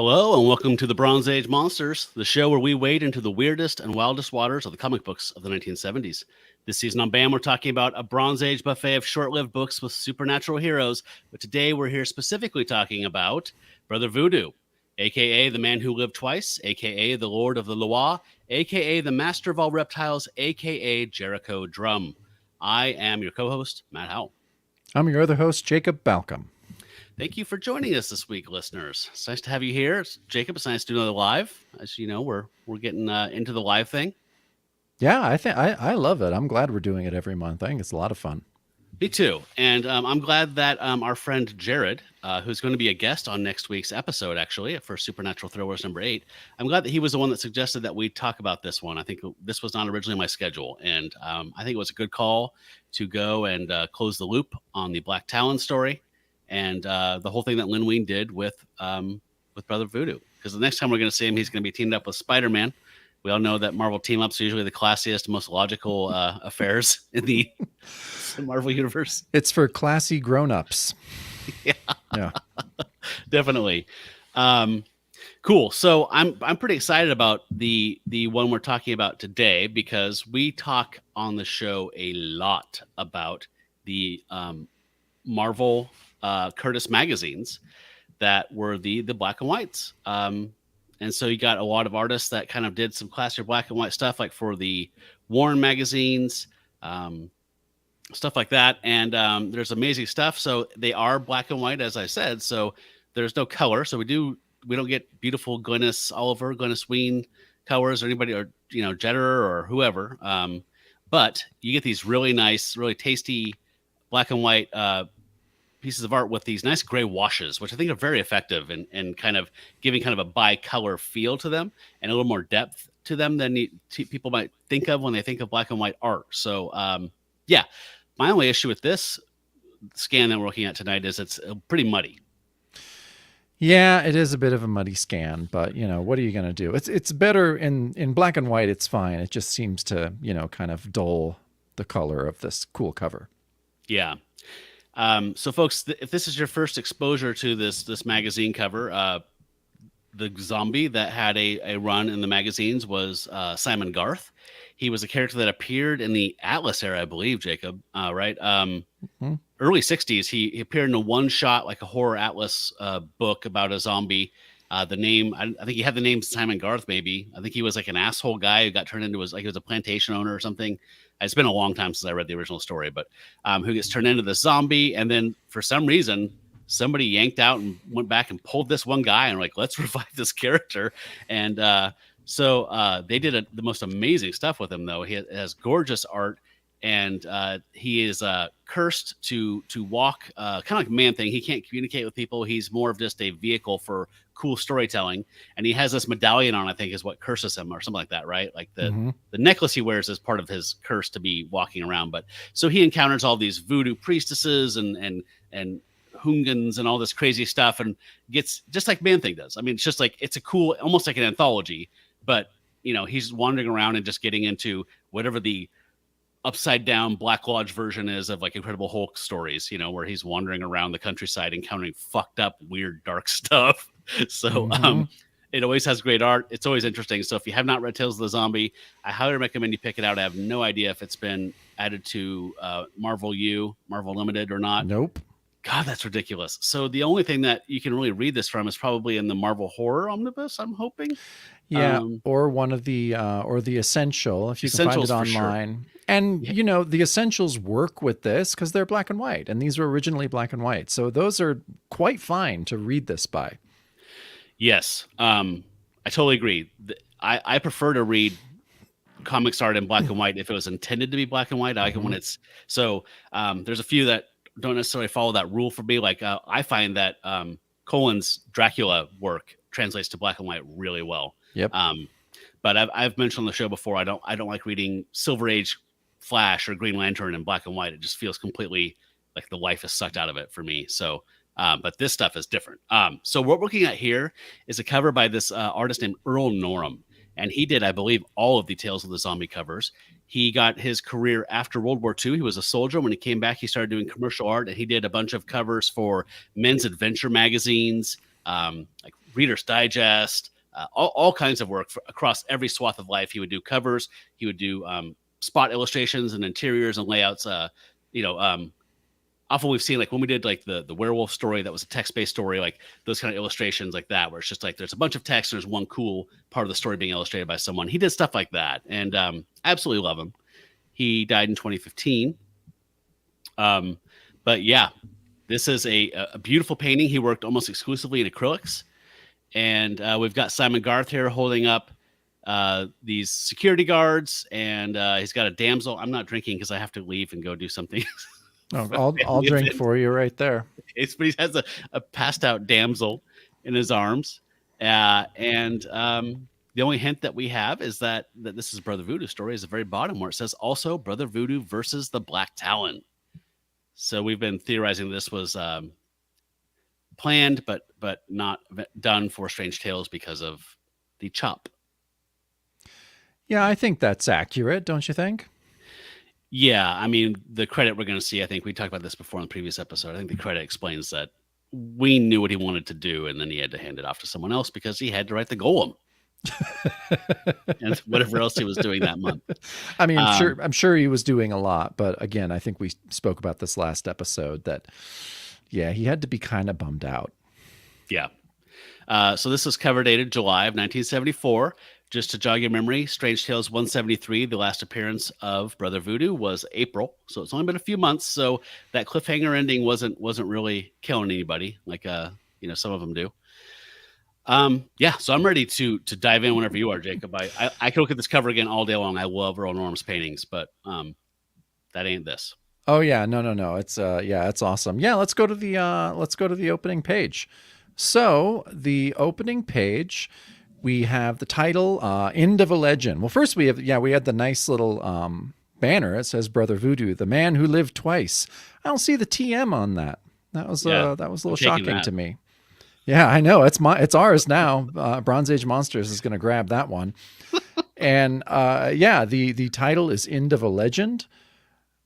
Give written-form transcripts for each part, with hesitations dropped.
Hello, and welcome to the Bronze Age Monsters, the show where we wade into the weirdest and wildest waters of the comic books of the 1970s. This season on BAM, we're talking about a Bronze Age buffet of short-lived books with supernatural heroes, but today we're here specifically talking about Brother Voodoo, aka the man who lived twice, aka the Lord of the Loire, aka the Master of all reptiles, aka Jericho Drum. I am your co-host, Matt Howell. I'm your other host, Jacob Balcom. Thank you for joining us this week, listeners. It's nice to have you here. Jacob, it's nice to do another live. As you know, we're getting into the live thing. Yeah, I love it. I'm glad we're doing it every month. I think it's a lot of fun. Me too. And I'm glad that our friend Jared, who's going to be a guest on next week's episode, actually, for Supernatural Thrillers number 8, I'm glad that he was the one that suggested that we talk about this one. I think this was not originally my schedule. And I think it was a good call to go and close the loop on the Black Talon story. And the whole thing that Len Wein did with Brother Voodoo. Because the next time we're going to see him, he's going to be teamed up with Spider-Man. We all know that Marvel team-ups are usually the classiest, most logical affairs in the Marvel universe. It's for classy grown-ups. Yeah. Definitely. Cool. So I'm pretty excited about the one we're talking about today because we talk on the show a lot about the Marvel Curtis magazines that were the black and whites. And so you got a lot of artists that kind of did some classier black and white stuff, like for the Warren magazines, stuff like that. And there's amazing stuff. So they are black and white, as I said. So there's no color. So we don't get beautiful Glynis Wein colors or anybody, or Jeter or whoever. But you get these really nice, really tasty black and white pieces of art with these nice gray washes, which I think are very effective and kind of giving kind of a bi-color feel to them and a little more depth to them than people might think of when they think of black and white art. So, yeah, my only issue with this scan that we're looking at tonight is it's pretty muddy. Yeah, it is a bit of a muddy scan, but what are you going to do? It's better in black and white. It's fine. It just seems to, kind of dull the color of this cool cover. Yeah. So folks, if this is your first exposure to this magazine cover, the zombie that had a run in the magazines was Simon Garth. He was a character that appeared in the Atlas era, I believe, Jacob, right? Early 60s, he appeared in a one-shot, like a horror Atlas book about a zombie. The name, I think he had the name Simon Garth, maybe. I think he was like an asshole guy who got turned into he was a plantation owner or something. It's been a long time since I read the original story, but who gets turned into the zombie. And then for some reason, somebody yanked out and went back and pulled this one guy and like, let's revive this character. And so they did the most amazing stuff with him, though. He has gorgeous art, and he is cursed to walk kind of like Man-Thing. He can't communicate with people. He's more of just a vehicle for cool storytelling, and he has this medallion on, I think is what curses him or something like that, right? Like the necklace he wears is part of his curse to be walking around. But so he encounters all these voodoo priestesses and Hungans and all this crazy stuff, and gets just like Man-Thing does. I mean, it's just like, it's a cool, almost like an anthology, but he's wandering around and just getting into whatever the upside down Black Lodge version is of like Incredible Hulk stories, where he's wandering around the countryside encountering fucked up, weird, dark stuff. So it always has great art. It's always interesting. So if you have not read Tales of the Zombie, I highly recommend you pick it out. I have no idea if it's been added to Marvel Limited or not. Nope. God, that's ridiculous. So the only thing that you can really read this from is probably in the Marvel Horror Omnibus, I'm hoping. Yeah, or one of the or the Essential, if you can find it online. Sure. And the Essentials work with this because they're black and white, and these were originally black and white, so those are quite fine to read this by. Yes, I totally agree. I prefer to read comics art in black and white if it was intended to be black and white. I like it when it's so. There's a few that don't necessarily follow that rule for me. Like I find that Colan's Dracula work translates to black and white really well. Yep. But I've mentioned on the show before, I don't like reading Silver Age Flash or Green Lantern in black and white. It just feels completely like the life is sucked out of it for me. So, but this stuff is different. So what we're looking at here is a cover by this artist named Earl Norham. And he did, I believe, all of the Tales of the Zombie covers. He got his career after World War II. He was a soldier. When he came back, he started doing commercial art, and he did a bunch of covers for men's adventure magazines, like Reader's Digest, all kinds of work across every swath of life. He would do covers. He would do spot illustrations and interiors and layouts. Often we've seen, like when we did like the werewolf story, that was a text-based story, like those kind of illustrations like that, where it's just like there's a bunch of text and there's one cool part of the story being illustrated by someone. He did stuff like that, and absolutely love him. He died in 2015. But yeah, this is a beautiful painting. He worked almost exclusively in acrylics, and we've got Simon Garth here holding up these security guards, and he's got a damsel. I'm not drinking because I have to leave and go do something. Oh, I'll drink for you right there. But he has a passed out damsel in his arms. And the only hint that we have is that this is Brother Voodoo story is the very bottom, where it says also Brother Voodoo versus the Black Talon. So we've been theorizing this was planned, but not done for Strange Tales because of the chop. Yeah, I think that's accurate, don't you think? Yeah, I mean, the credit we're going to see, I think we talked about this before in the previous episode. I think the credit explains that we knew what he wanted to do, and then he had to hand it off to someone else because he had to write the golem. And whatever else he was doing that month. I mean, I'm sure he was doing a lot, but again, I think we spoke about this last episode that, yeah, he had to be kind of bummed out. Yeah. So this was cover dated July of 1974. Just to jog your memory, Strange Tales 173, the last appearance of Brother Voodoo, was April. So it's only been a few months. So that cliffhanger ending wasn't really killing anybody like some of them do. Yeah, so I'm ready to dive in whenever you are, Jacob. I can look at this cover again all day long. I love Earl Norm's paintings, but that ain't this. Oh yeah, no. It's it's awesome. Yeah, let's go to the opening page. So the opening page, we have the title, End of a Legend. Well, first we had the nice little banner. It says Brother Voodoo, the man who lived twice. I don't see the TM on that. That was a little shocking to me. Yeah, I know. It's ours now. Bronze Age Monsters is going to grab that one. And the title is End of a Legend.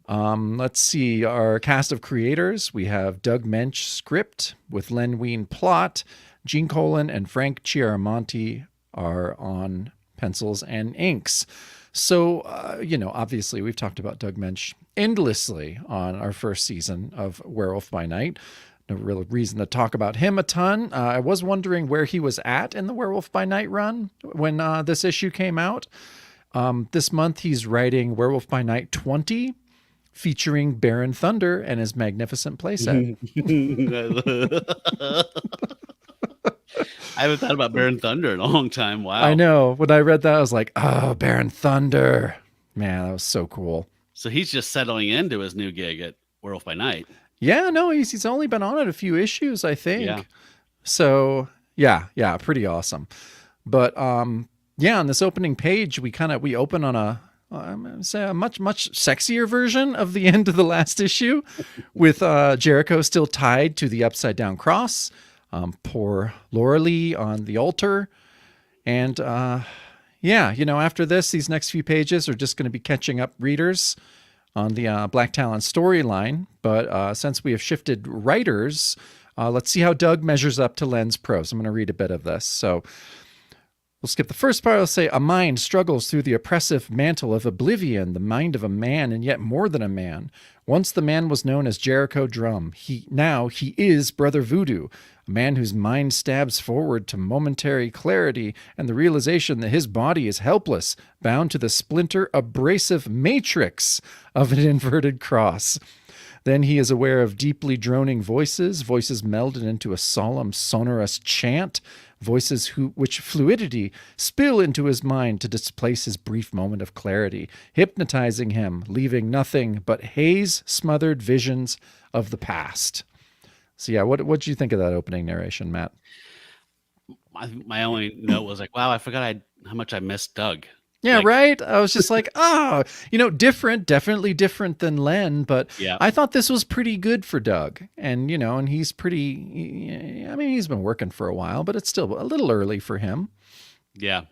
Let's see our cast of creators. We have Doug Moench script with Len Wein plot. Gene Colan and Frank Chiaramonte are on pencils and inks. So, obviously we've talked about Doug Moench endlessly on our first season of Werewolf by Night. No real reason to talk about him a ton. I was wondering where he was at in the Werewolf by Night run when this issue came out. This month he's writing Werewolf by Night 20, featuring Baron Thunder and his magnificent playset. I haven't thought about Baron Thunder in a long time. Wow. I know. When I read that, I was like, oh, Baron Thunder. Man, that was so cool. So he's just settling into his new gig at Werewolf by Night. Yeah, no, he's only been on it a few issues, I think. Yeah. So, yeah, pretty awesome. But, on this opening page, we open on a much sexier version of the end of the last issue with Jericho still tied to the upside down cross. Poor Laura Lee on the altar. And after this, these next few pages are just going to be catching up readers on the Black Talon storyline. But since we have shifted writers, let's see how Doug measures up to Len's prose. I'm going to read a bit of this. So we'll skip the first part. I'll say, a mind struggles through the oppressive mantle of oblivion, the mind of a man, and yet more than a man. Once the man was known as Jericho Drum. Now he is Brother Voodoo, a man whose mind stabs forward to momentary clarity and the realization that his body is helpless, bound to the splinter abrasive matrix of an inverted cross. Then he is aware of deeply droning voices melded into a solemn, sonorous chant, voices which fluidity spill into his mind to displace his brief moment of clarity, hypnotizing him, leaving nothing but haze-smothered visions of the past. So yeah, what did you think of that opening narration, Matt? My only note was like, wow, I forgot how much I missed Doug. Yeah, right? I was just like, definitely different than Len, but yeah. I thought this was pretty good for Doug. And, and he's he's been working for a while, but it's still a little early for him. Yeah.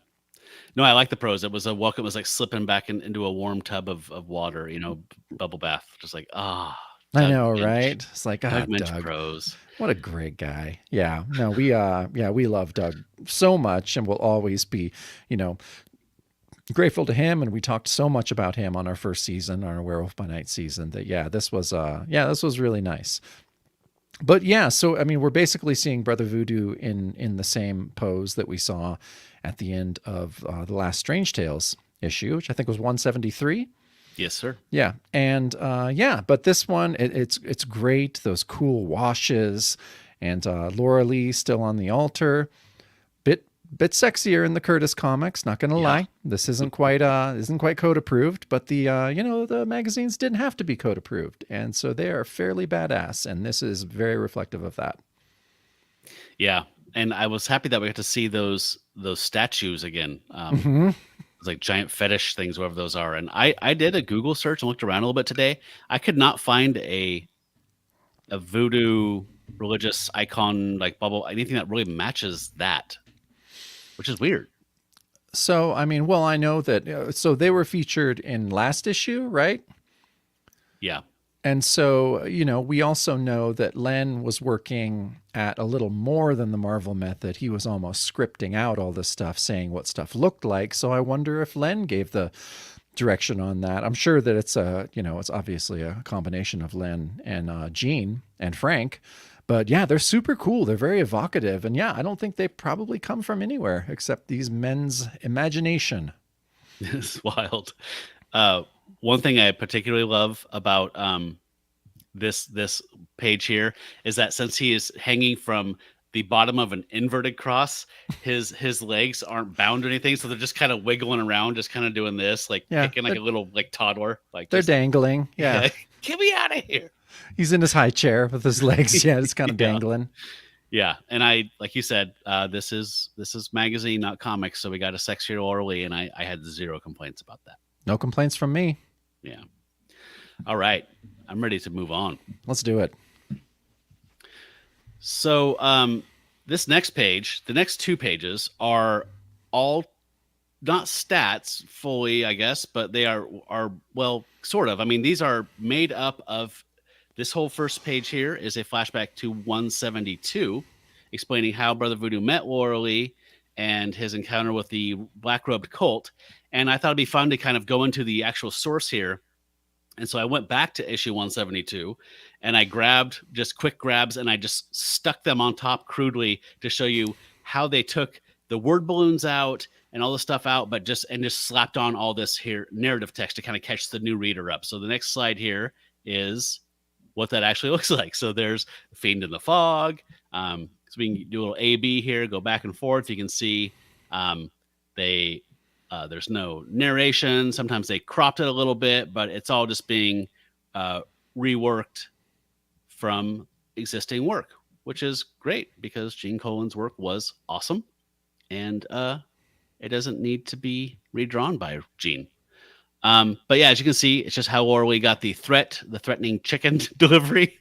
No, I like the prose. It was a welcome. It was like slipping back into a warm tub of water, bubble bath. Just like, I Doug know, Moench. right? It's like, Doug Moench Doug, Pros. what a great guy. Yeah, no, we love Doug so much, and we'll always be, you know, grateful to him. And we talked so much about him on our first season, on our Werewolf by Night season, that this was really nice. But yeah, so I mean, we're basically seeing Brother Voodoo in the same pose that we saw at the end of the last Strange Tales issue, which I think was 173. Yes, sir. Yeah, and but this one it's great. Those cool washes, and Laura Lee still on the altar. Bit sexier in the Curtis comics. Not gonna lie, this isn't quite code approved, but the magazines didn't have to be code approved, and so they are fairly badass, and this is very reflective of that. Yeah, and I was happy that we got to see those statues again. Like giant fetish things, whatever those are. And I did a Google search and looked around a little bit today. I could not find a voodoo religious icon like bubble, anything that really matches that, which is weird. So, I mean, well, I know that, so they were featured in last issue, right? Yeah. And so, we also know that Len was working at a little more than the Marvel method. He was almost scripting out all this stuff, saying what stuff looked like. So I wonder if Len gave the direction on that. I'm sure that it's it's obviously a combination of Len and Gene and Frank. But yeah, they're super cool. They're very evocative. And yeah, I don't think they probably come from anywhere except these men's imagination. It's wild. One thing I particularly love about this page here is that since he is hanging from the bottom of an inverted cross, his legs aren't bound or anything, so they're just kind of wiggling around, just kind of doing this, like kicking like a little like toddler. Like they're dangling. Yeah. Get me out of here. He's in his high chair with his legs. Yeah, it's kind of dangling. Yeah, and I, like you said, this is magazine, not comics, so we got a sexier Laura Lee, and I had zero complaints about that. No complaints from me. Yeah. All right, I'm ready to move on. Let's do it. So this next page, the next two pages are all not stats fully, I guess, but they are well, sort of. I mean, these are made up of. This whole first page here is a flashback to 172, explaining how Brother Voodoo met Laura Lee and his encounter with the black-robed cult. And I thought it'd be fun to kind of go into the actual source here. And so I went back to issue 172 and I grabbed just quick grabs and I just stuck them on top crudely to show you how they took the word balloons out and all the stuff out, but just slapped on all this here narrative text to kind of catch the new reader up. So the next slide here is what that actually looks like. So there's Fiend in the Fog. So we can do a little A-B here, go back and forth. You can see there's no narration. Sometimes they cropped it a little bit, but it's all just being reworked from existing work, which is great because Gene Colan's work was awesome. And it doesn't need to be redrawn by Gene. But yeah, as you can see, it's just how Laura Lee got the threatening chicken delivery.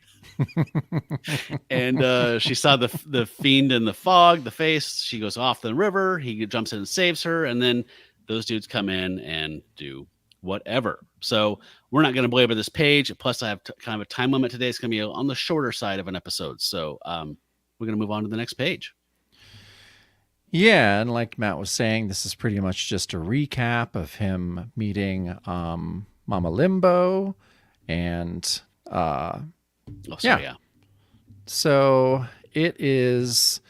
And she saw the Fiend in the Fog, the face. She goes off the river. He jumps in and saves her. And then those dudes come in and do whatever. So we're not going to belabor this page. Plus, I have kind of a time limit today. It's going to be on the shorter side of an episode. So we're going to move on to the next page. Yeah, and like Matt was saying, this is pretty much just a recap of him meeting Mama Limbo, and yeah. So it is.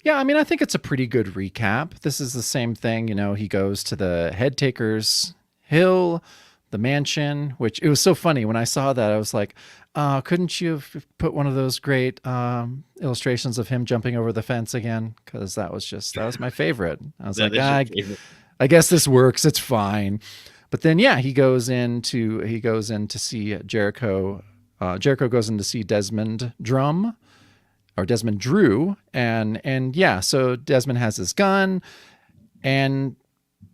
Yeah, I mean, I think it's a pretty good recap. This is the same thing, he goes to the Head Taker's Hill, the mansion, which it was so funny when I saw that. I was like, couldn't you have put one of those great illustrations of him jumping over the fence again? Because that was my favorite. I was I guess this works. It's fine. But then, yeah, he goes in to see Jericho. Jericho goes in to see Desmond Drew, and yeah, so Desmond has his gun, and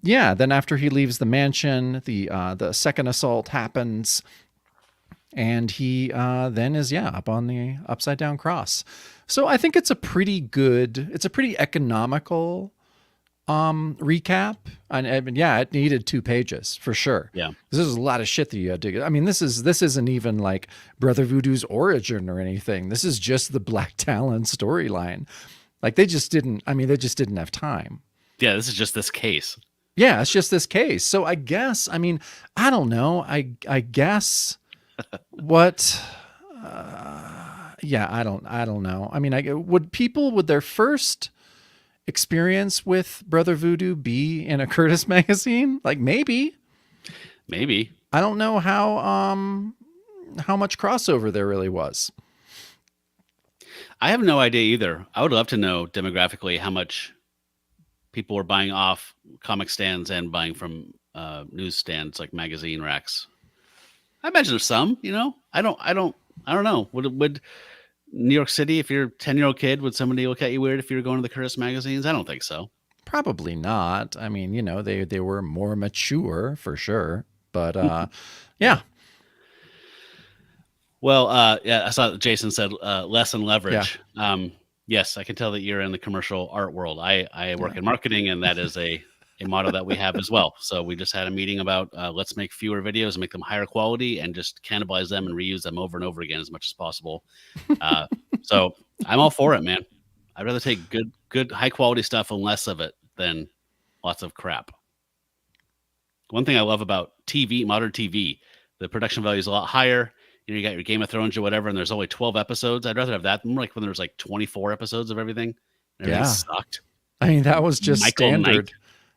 yeah, then after he leaves the mansion, the second assault happens. And he then is, up on the upside down cross. So I think it's a pretty economical recap. And yeah, it needed 2 pages for sure. Yeah. This is a lot of shit that you had to. I mean, this isn't even like Brother Voodoo's origin or anything. This is just the Black Talon storyline. Like they just didn't have time. Yeah, this is just this case. Yeah, it's just this case. So I guess, I mean, I don't know. I guess what yeah, I don't know. I mean, would their first experience with Brother Voodoo be in a Curtis magazine? Like maybe. I don't know how much crossover there really was. I have no idea either. I would love to know demographically how much people were buying off comic stands and buying from newsstands like magazine racks. I imagine there's some, you know. I don't know. Would New York City, if you're a 10-year-old kid, would somebody look at you weird if you were going to the Curtis magazines? I don't think so. Probably not. I mean, you know, they were more mature for sure. But yeah. Well, yeah, I saw that Jason said less and leverage. Yeah. Yes, I can tell that you're in the commercial art world. I work in marketing, and that is a motto that we have as well. So we just had a meeting about let's make fewer videos and make them higher quality and just cannibalize them and reuse them over and over again as much as possible. So I'm all for it, man. I'd rather take good high quality stuff and less of it than lots of crap. One thing I love about TV, modern TV, the production value is a lot higher. You know, you got your Game of Thrones or whatever, and there's only 12 episodes. I'd rather have that than like when there's like 24 episodes of everything. And everything sucked. I mean, that was just Michael standard. Knight.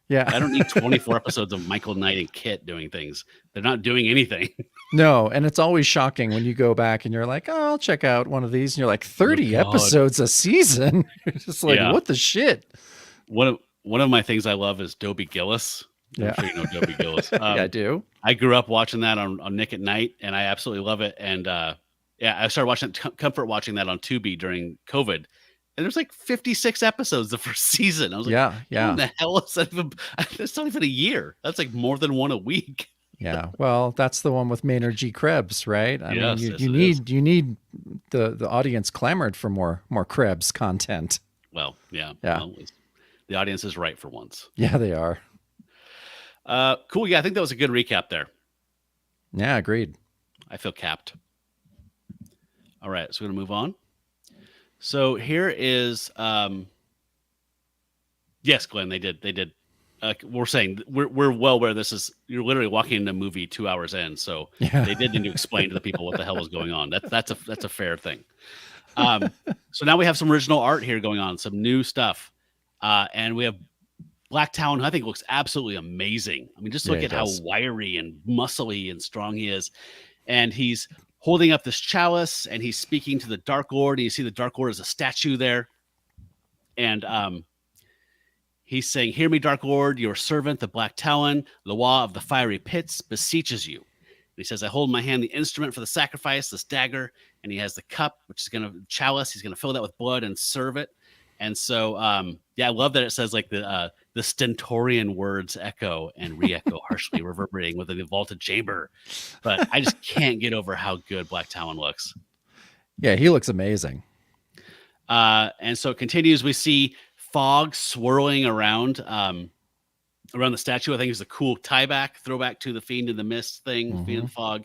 Yeah. I don't need 24 episodes of Michael Knight and Kit doing things. They're not doing anything. No, and it's always shocking when you go back and you're like, oh, I'll check out one of these. And you're like, 30 episodes a season? You're just like, what the shit? One of my things I love is Dobie Gillis. I'm sure you know Dobie Gillis. Yeah, I do. I grew up watching that on Nick at Night, and I absolutely love it. And yeah, I started watching watching that on Tubi during COVID. And there's like 56 episodes the first season. I was like, yeah. What the hell is that? That's not even a year. That's like more than one a week. Yeah. Well, that's the one with Maynard G. Krebs, right? I mean, you need the audience clamored for more Krebs content. Well, yeah. Yeah. Well, the audience is right for once. Yeah, they are. Cool. Yeah, I think that was a good recap there. Yeah, agreed. I feel capped. All right, so we're gonna move on. So here is, yes, Glenn, they did. We're saying we're well aware this is, you're literally walking into a movie 2 hours in, so they did need to explain to the people what the hell was going on. That's a fair thing. So now we have some original art here going on, some new stuff, and we have Black Talon, who I think looks absolutely amazing. I mean, just look at how wiry and muscly and strong he is, and he's holding up this chalice, and he's speaking to the Dark Lord, and you see the Dark Lord as a statue there. And he's saying, "Hear me, Dark Lord, your servant, the Black Talon, Loa of the fiery pits, beseeches you." And he says, "I hold in my hand the instrument for the sacrifice, this dagger," and he has the cup, which is going to, chalice, he's going to fill that with blood and serve it. And so, yeah, I love that it says like the stentorian words echo and re-echo harshly, reverberating within the vaulted chamber. But I just can't get over how good Black Talon looks. Yeah, he looks amazing. And so it continues. We see fog swirling around the statue. I think it's a cool throwback to the Fiend in the Mist thing, Fiend in the Fog.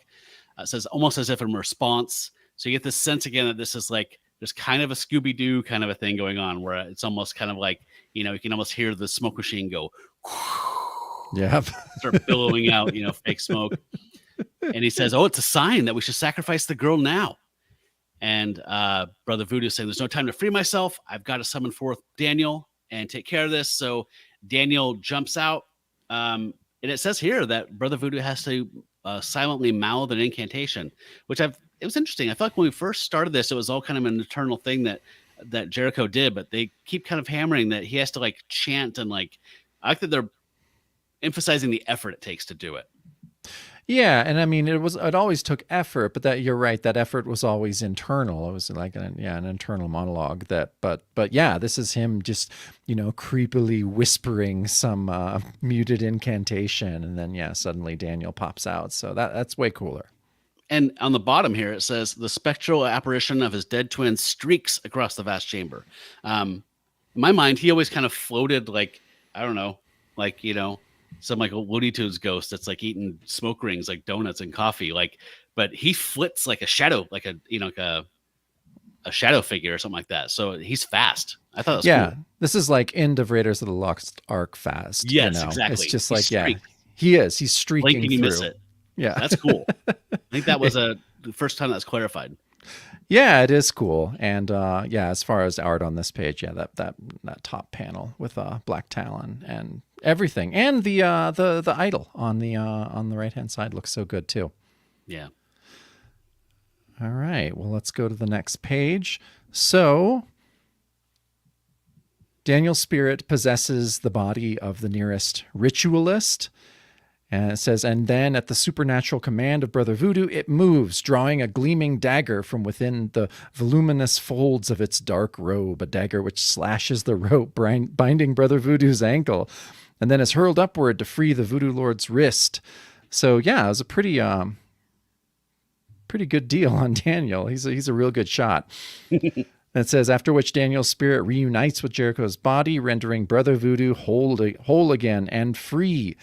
It says almost as if in response. So you get this sense again that this is like, there's kind of a Scooby-Doo kind of a thing going on where it's almost kind of like, you know, you can almost hear the smoke machine go, yeah, start billowing out, you know, fake smoke. And he says, "Oh, it's a sign that we should sacrifice the girl now." And Brother Voodoo is saying, "There's no time to free myself. I've got to summon forth Daniel and take care of this." So Daniel jumps out. And it says here that Brother Voodoo has to silently mouth an incantation, which it was interesting. I felt like when we first started this, it was all kind of an eternal thing that Jericho did, but they keep kind of hammering that he has to like chant and like, I like that they're emphasizing the effort it takes to do it. Yeah, and I mean it always took effort, but that you're right, that effort was always internal. It was like an internal monologue but yeah, this is him just, you know, creepily whispering some muted incantation, and then suddenly Daniel pops out. So that's way cooler. And on the bottom here, it says the spectral apparition of his dead twin streaks across the vast chamber. In my mind, he always kind of floated like I don't know, like, some like a Looney Tunes ghost that's like eating smoke rings, like donuts and coffee, like, but he flits like a shadow, like like a shadow figure or something like that. So he's fast. I thought it was cool. This is like end of Raiders of the Lost Ark fast. Yes, It's exactly. just He like, streaks. he's Blink streaking and you miss through. it. Yeah. So that's cool. I think that was the first time that's clarified. Yeah, it is cool. And as far as art on this page, that top panel with Black Talon and everything, and the idol on the right hand side looks so good too. Yeah. All right. Well, let's go to the next page. So Daniel's spirit possesses the body of the nearest ritualist. And it says, and then at the supernatural command of Brother Voodoo, it moves, drawing a gleaming dagger from within the voluminous folds of its dark robe, a dagger which slashes the rope binding Brother Voodoo's ankle, and then is hurled upward to free the Voodoo Lord's wrist. So yeah, it was a pretty good deal on Daniel. He's a real good shot. It says, after which Daniel's spirit reunites with Jericho's body, rendering Brother Voodoo whole again and free.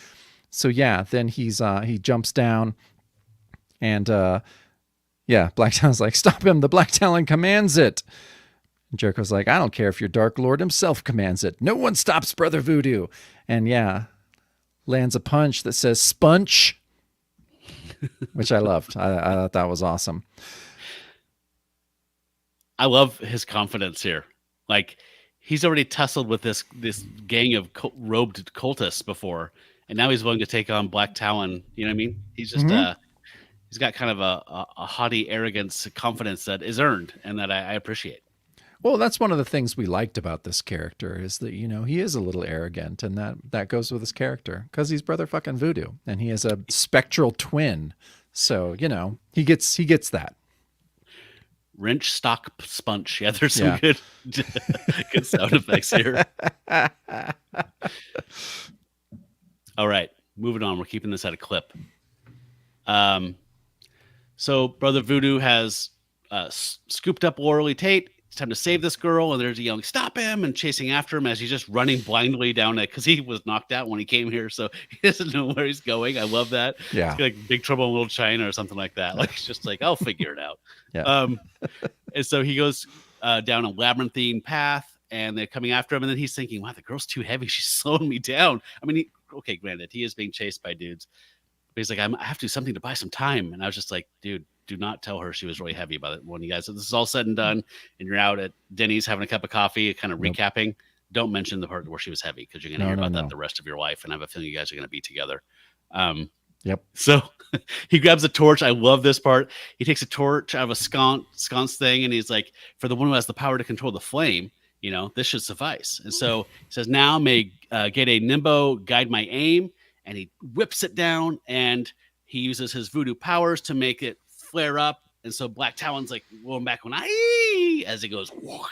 So yeah, then he jumps down, and Black Talon's like, stop him! The Black Talon commands it. And Jericho's like, I don't care if your Dark Lord himself commands it. No one stops Brother Voodoo. And lands a punch that says sponge, which I loved. I thought that was awesome. I love his confidence here. Like, he's already tussled with this gang of robed cultists before. And now he's willing to take on Black Talon. You know what I mean? He's just he's got kind of a haughty arrogance, confidence that is earned, and that I appreciate. Well, that's one of the things we liked about this character, is that he is a little arrogant, and that goes with his character because he's Brother fucking Voodoo, and he has a spectral twin. So he gets that. Wrench, stock, sponge. Yeah, there's some good sound effects here. All right, moving on. We're keeping this at a clip. So Brother Voodoo has scooped up Laurel Tate. It's time to save this girl, and there's yelling, "Stop him!" and chasing after him as he's just running blindly down it because he was knocked out when he came here, so he doesn't know where he's going. I love that. Yeah, it's like Big Trouble in Little China or something like that. Like, it's just like, I'll figure it out. Yeah. And so he goes down a labyrinthine path, and they're coming after him, and then he's thinking, "Wow, the girl's too heavy. She's slowing me down." I mean, okay, granted, he is being chased by dudes, but he's like, I have to do something to buy some time. And I was just like, dude, do not tell her she was really heavy by it. When you guys, this is all said and done, and you're out at Denny's having a cup of coffee, kind of recapping, don't mention the part where she was heavy, because you're going to hear about that the rest of your life. And I have a feeling you guys are going to be together. Yep. So he grabs a torch. I love this part. He takes a torch out of a sconce thing, and he's like, for the one who has the power to control the flame, this should suffice. And so he says, now may get a nimbo guide my aim. And he whips it down, and he uses his voodoo powers to make it flare up. And so Black Talon's like going back as it goes whoosh.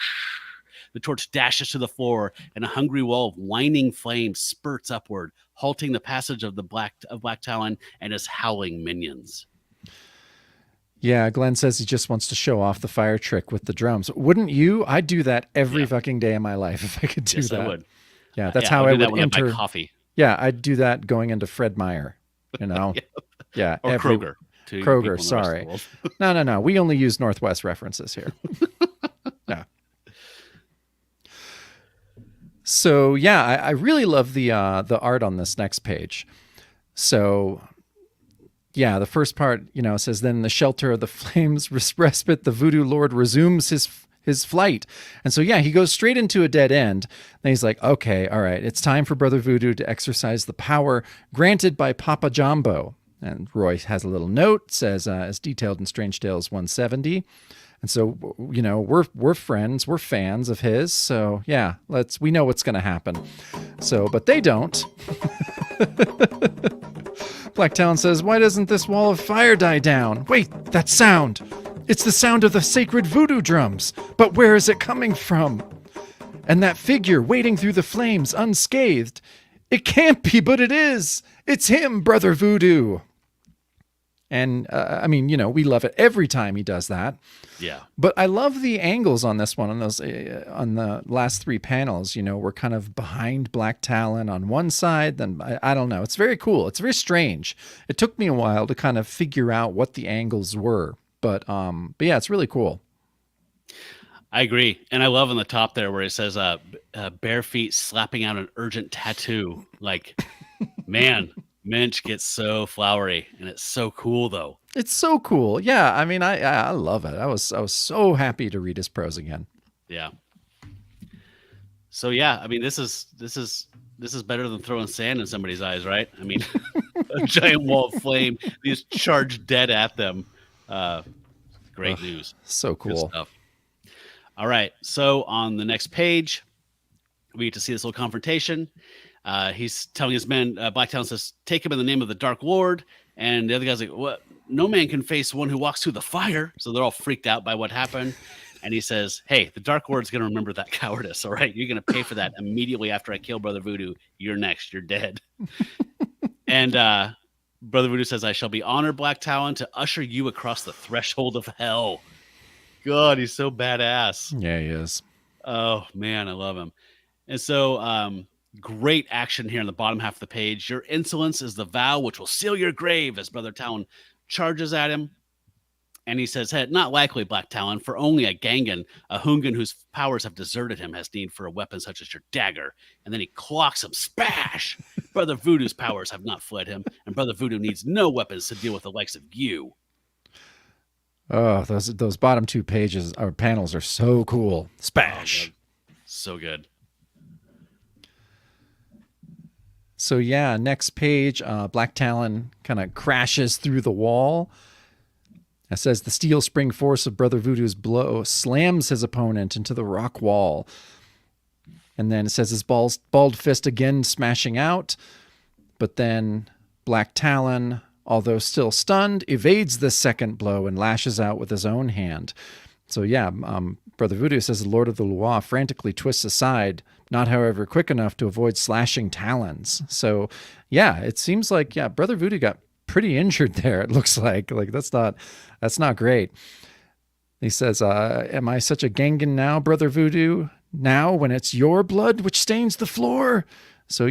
The torch dashes to the floor, and a hungry wall of whining flame spurts upward, halting the passage of Black Talon and his howling minions. Yeah, Glenn says he just wants to show off the fire trick with the drums. Wouldn't you? I'd do that every fucking day of my life if I could do that. I would. Yeah, that's how I would enter coffee. Yeah, I'd do that going into Fred Meyer, Yeah. Or Kroger. Kroger, sorry. No. We only use Northwest references here. Yeah. So, I really love the art on this next page. So, the first part, says, then in the shelter of the flames respite, the Voodoo Lord resumes his flight. And so, he goes straight into a dead end. Then he's like, okay, all right, it's time for Brother Voodoo to exercise the power granted by Papa Jumbo. And Roy has a little note, says, as detailed in Strange Tales 170. And so, we're friends, we're fans of his. So, we know what's going to happen. So, but they don't. Black Talon says, why doesn't this wall of fire die down? Wait, that sound. It's the sound of the sacred voodoo drums. But where is it coming from? And that figure wading through the flames unscathed. It can't be, but it is. It's him, Brother Voodoo. And I mean, we love it every time he does that. Yeah. But I love the angles on this one, on those, on the last three panels. We're kind of behind Black Talon on one side. Then I don't know. It's very cool. It's very strange. It took me a while to kind of figure out what the angles were. But yeah, it's really cool. I agree. And I love on the top there where it says bare feet slapping out an urgent tattoo. Like, man, Moench gets so flowery, and it's so cool though. It's so cool. Yeah, I mean, I love it. I was so happy to read his prose again. Yeah. So yeah, I mean, this is better than throwing sand in somebody's eyes, right? I mean, a giant wall of flame, these charged dead at them. Great news. So cool. Good stuff. All right. So on the next page, we get to see this little confrontation. He's telling his men, Black Talon says, take him in the name of the Dark Lord. And the other guy's like, what? No man can face one who walks through the fire. So they're all freaked out by what happened. And he says, hey, the Dark Lord's going to remember that cowardice. All right. You're going to pay for that immediately after I kill Brother Voodoo. You're next. You're dead. And Brother Voodoo says, I shall be honored, Black Talon, to usher you across the threshold of hell. God, he's so badass. Yeah, he is. Oh, man, I love him. And so great action here in the bottom half of the page. Your insolence is the vow which will seal your grave, as Brother Talon charges at him. And he says, hey, not likely, Black Talon, for only a Gangan, a Hungan whose powers have deserted him, has need for a weapon such as your dagger. And then he clocks him, spash! Brother Voodoo's powers have not fled him, and Brother Voodoo needs no weapons to deal with the likes of you. Oh, those bottom two pages or panels are so cool. Spash. Oh, so good. So yeah, next page, Black Talon kind of crashes through the wall. It says the steel spring force of Brother Voodoo's blow slams his opponent into the rock wall. And then it says his bald fist again smashing out. But then Black Talon, although still stunned, evades the second blow and lashes out with his own hand. So yeah, Brother Voodoo says the Lord of the Loire frantically twists aside, not however quick enough to avoid slashing talons. So yeah, it seems like, yeah, Brother Voodoo got pretty injured there. It looks like that's not great. He says, am I such a Gangan now, Brother Voodoo? Now when it's your blood which stains the floor? So,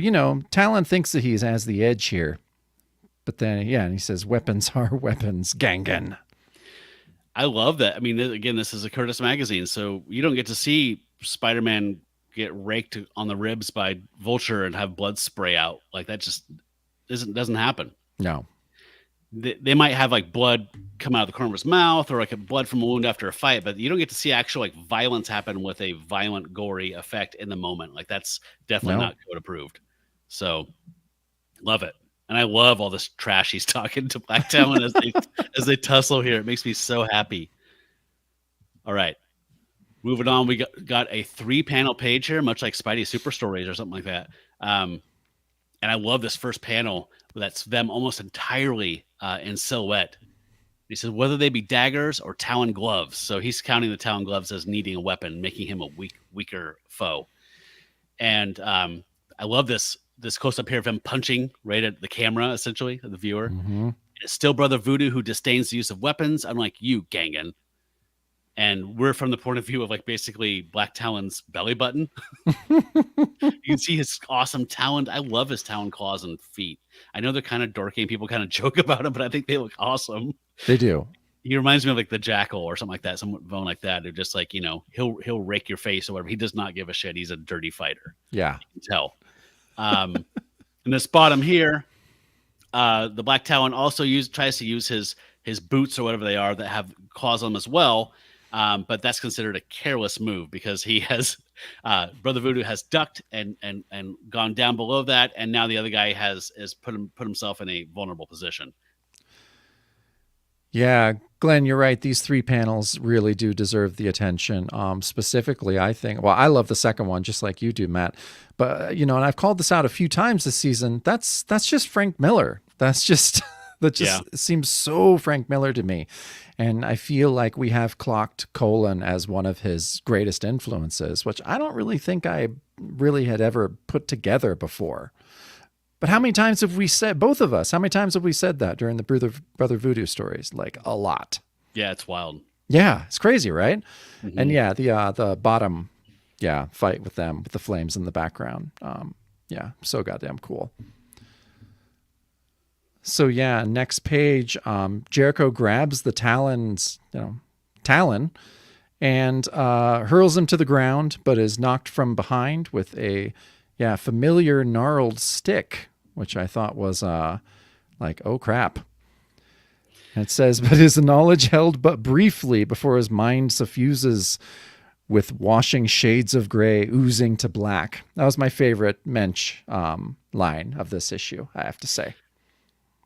Talon thinks that he has the edge here. But then, yeah, and he says, weapons are weapons, Gangan. I love that. I mean, again, this is a Curtis magazine, so you don't get to see Spider-Man get raked on the ribs by Vulture and have blood spray out. Like, that just doesn't happen. No. They might have like blood come out of the corner of his mouth or like a blood from a wound after a fight, but you don't get to see actual like violence happen with a violent, gory effect in the moment. Like, that's definitely not code approved. So love it. And I love all this trash he's talking to Black Talon as they tussle here. It makes me so happy. All right. Moving on, we got a 3-panel page here, much like Spidey Super Stories or something like that. And I love this first panel. That's them almost entirely in silhouette. He says, whether they be daggers or Talon gloves. So he's counting the Talon gloves as needing a weapon, making him a weaker foe. And I love this close-up here of him punching right at the camera, essentially, the viewer. Mm-hmm. It's still Brother Voodoo who disdains the use of weapons, unlike you, Gangan. And we're from the point of view of like basically Black Talon's belly button. You can see his awesome talon. I love his talon claws and feet. I know they're kind of dorky and people kind of joke about him, but I think they look awesome. They do. He reminds me of like the Jackal or something like that, some bone like that. They're just like, he'll rake your face or whatever. He does not give a shit. He's a dirty fighter. Yeah. You can tell. In this bottom here, the Black Talon also tries to use his boots or whatever they are that have claws on them as well. But that's considered a careless move because he has Brother Voodoo has ducked and gone down below that, and now the other guy has put himself in a vulnerable position. Yeah, Glenn, you're right. These 3 panels really do deserve the attention. Specifically, I think, well, I love the second one just like you do, Matt. But and I've called this out a few times this season. That's just Frank Miller. That just seems so Frank Miller to me. And I feel like we have clocked Colan as one of his greatest influences, which I don't really think I really had ever put together before. But how many times have we said, both of us, how many times have we said that during the Brother Voodoo stories? Like a lot. Yeah, it's wild. Yeah, it's crazy, right? Mm-hmm. And yeah, the bottom, fight with them with the flames in the background. Yeah, so goddamn cool. So yeah, next page, Jericho grabs the Talon, and hurls him to the ground, but is knocked from behind with a familiar gnarled stick, which I thought was like, oh crap. And it says, but his knowledge held but briefly before his mind suffuses with washing shades of gray oozing to black. That was my favorite Moench line of this issue, I have to say.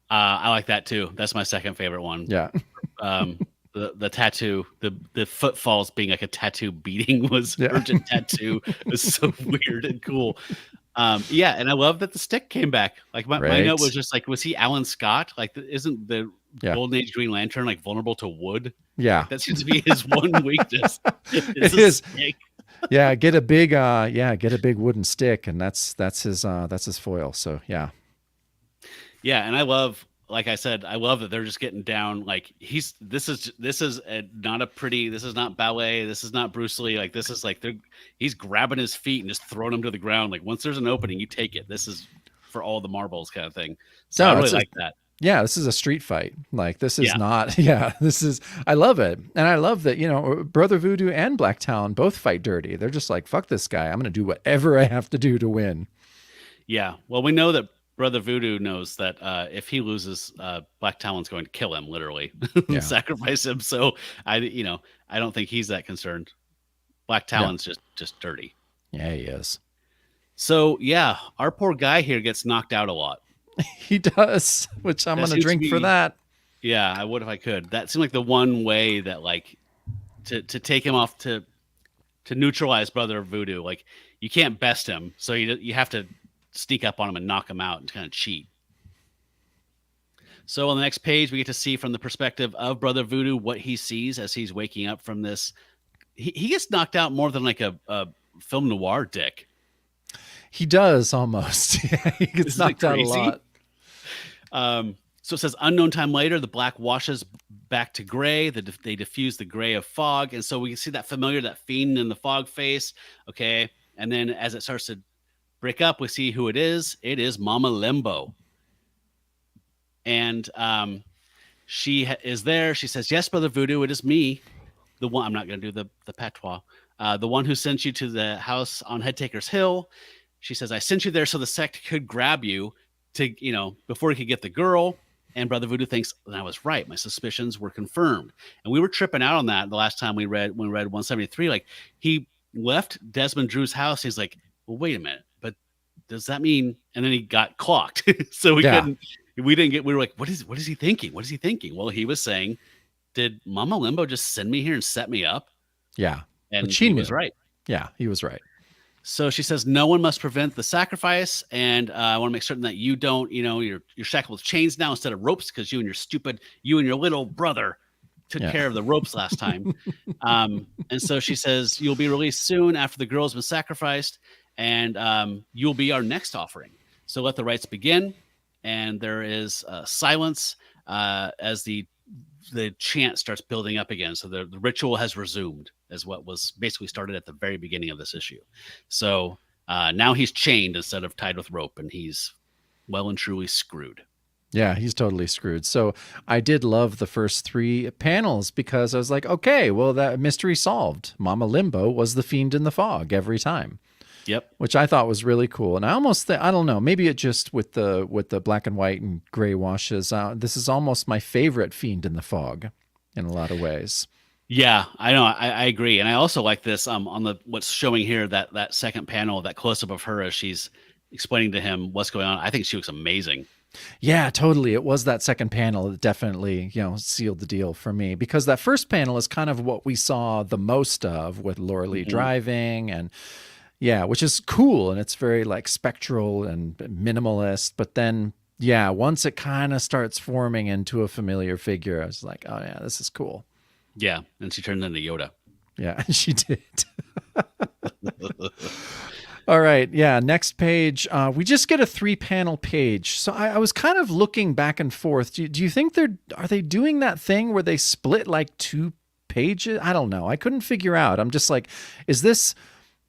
I like that too. That's my second favorite one. Yeah. The tattoo, the footfalls being like a tattoo beating was urgent tattoo. It was so weird and cool. Yeah, and I love that the stick came back. Like my note was just like, was he Alan Scott? Like, isn't the Golden Age Green Lantern like vulnerable to wood? Yeah, like, that seems to be his one weakness. It is. Yeah, get a big wooden stick, and that's his foil. So yeah. Yeah, and I love, like I said, I love that they're just getting down. Like this is not ballet. This is not Bruce Lee. Like this is like he's grabbing his feet and just throwing them to the ground. Like once there's an opening, you take it. This is for all the marbles kind of thing. So I really like that. Yeah, this is a street fight. Like this is not. Yeah, this is. I love it, and I love that Brother Voodoo and Black Talon both fight dirty. They're just like, fuck this guy. I'm gonna do whatever I have to do to win. Yeah. Well, we know that Brother Voodoo knows that if he loses, Black Talon's going to kill him, literally, sacrifice him. So I don't think he's that concerned. Black Talon's just dirty. Yeah, he is. So yeah, our poor guy here gets knocked out a lot. He does, which I'm going to drink for that. Yeah, I would if I could. That seemed like the one way that like to take him off to neutralize Brother Voodoo. Like you can't best him, so you have to sneak up on him and knock him out and kind of cheat. So on the next page, we get to see from the perspective of Brother Voodoo what he sees as he's waking up from this. He gets knocked out more than like a film noir dick. He does almost. Yeah, he gets knocked out a lot. So it says unknown time later, the black washes back to gray. They diffuse the gray of fog. And so we can see that fiend in the fog face. Okay. And then as it starts to break up, we see who it is. It is Mama Limbo. And she is there. She says, yes, Brother Voodoo, it is me. The one, I'm not going to do the patois. The one who sent you to the house on Headtaker's Hill. She says, I sent you there so the sect could grab you before he could get the girl. And Brother Voodoo thinks, and I was right. My suspicions were confirmed. And we were tripping out on that the last time we read 173. Like he left Desmond Drew's house. He's like, well, wait a minute, but does that mean? And then he got clocked. So we were like, what is he thinking? What is he thinking? Well, he was saying, did Mama Limbo just send me here and set me up? Yeah. And he was right. Yeah, he was right. So she says, no one must prevent the sacrifice. And I want to make certain that you don't, you're shackled with chains now instead of ropes because you and your little brother took care of the ropes last time. And so she says, you'll be released soon after the girl's been sacrificed and you'll be our next offering. So let the rites begin. And there is silence as the chant starts building up again. So the ritual has resumed as what was basically started at the very beginning of this issue. So now he's chained instead of tied with rope, and he's well and truly screwed. Yeah, he's totally screwed. So I did love the first 3 panels because I was like, okay, well, that mystery solved. Mama Limbo was the fiend in the fog every time. Yep. Which I thought was really cool. And I almost I don't know, maybe it just with the black and white and gray washes. This is almost my favorite fiend in the fog in a lot of ways. Yeah, I know. I agree. And I also like this on what's showing here, that second panel, that close up of her as she's explaining to him what's going on. I think she looks amazing. Yeah, totally. It was that second panel that definitely, sealed the deal for me, because that first panel is kind of what we saw the most of with Laura Lee driving, and which is cool. And it's very like spectral and minimalist. But then, once it kind of starts forming into a familiar figure, I was like, oh yeah, this is cool. Yeah. And she turned into Yoda. Yeah, she did. All right. Yeah. Next page. We just get a 3-panel page. So I was kind of looking back and forth. Do you think are they doing that thing where they split like 2 pages? I don't know. I couldn't figure out. I'm just like, is this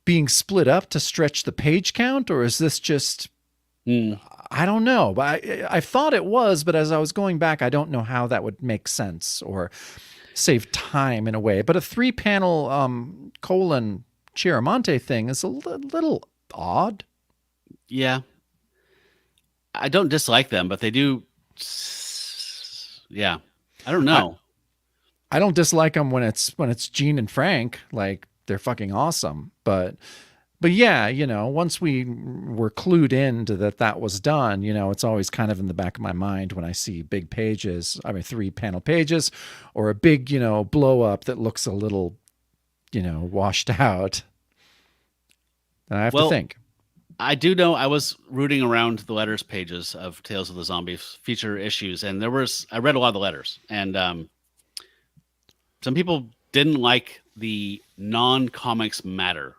being split up to stretch the page count, or is this just, I don't know. But I thought it was, but as I was going back, I don't know how that would make sense or save time in a way. But a 3-panel Colan Chiaramonte thing is a little odd. Yeah. I don't dislike them, but they do. Yeah. I don't know. I don't dislike them when it's Gene and Frank. Like, they're fucking awesome. But yeah, once we were clued into that was done, it's always kind of in the back of my mind when I see big pages. I mean, 3-panel pages, or a big, blow up that looks a little, washed out. And I have to think. I do know I was rooting around the letters pages of Tales of the Zombies feature issues, and I read a lot of the letters, and some people didn't like the non-comics matter.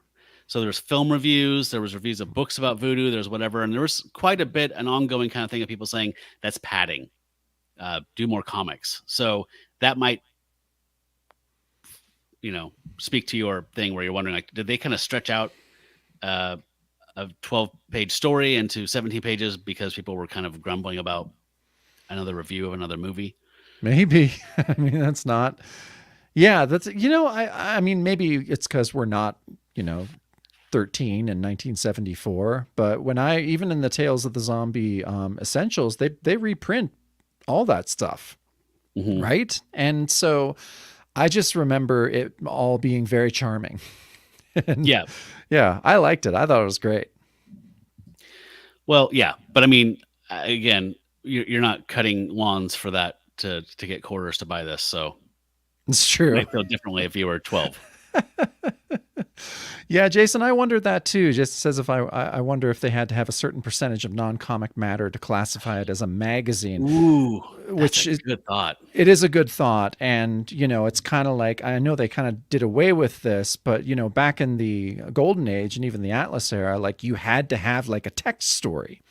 So there's film reviews, there was reviews of books about voodoo, there's whatever, and there was quite a bit an ongoing kind of thing of people saying that's padding. Do more comics. So that might, speak to your thing where you're wondering, like, did they kind of stretch out a 12-page story into 17 pages because people were kind of grumbling about another review of another movie? Maybe. I mean, that's not. Yeah, that's, I mean, maybe it's because we're not, 13 in 1974. But even in the Tales of the Zombie Essentials, they reprint all that stuff. Mm-hmm. Right. And so I just remember it all being very charming. And yeah, I liked it. I thought it was great. Well, yeah, but I mean, again, you're not cutting lawns for that to get quarters to buy this, so it's true. I feel differently if you were 12. Yeah, Jason, I wondered that too. Just says if I wonder if they had to have a certain percentage of non-comic matter to classify it as a magazine. Ooh, which is a good thought. It is a good thought, and it's kind of like, I know they kind of did away with this, but back in the Golden Age and even the Atlas era, like, you had to have like a text story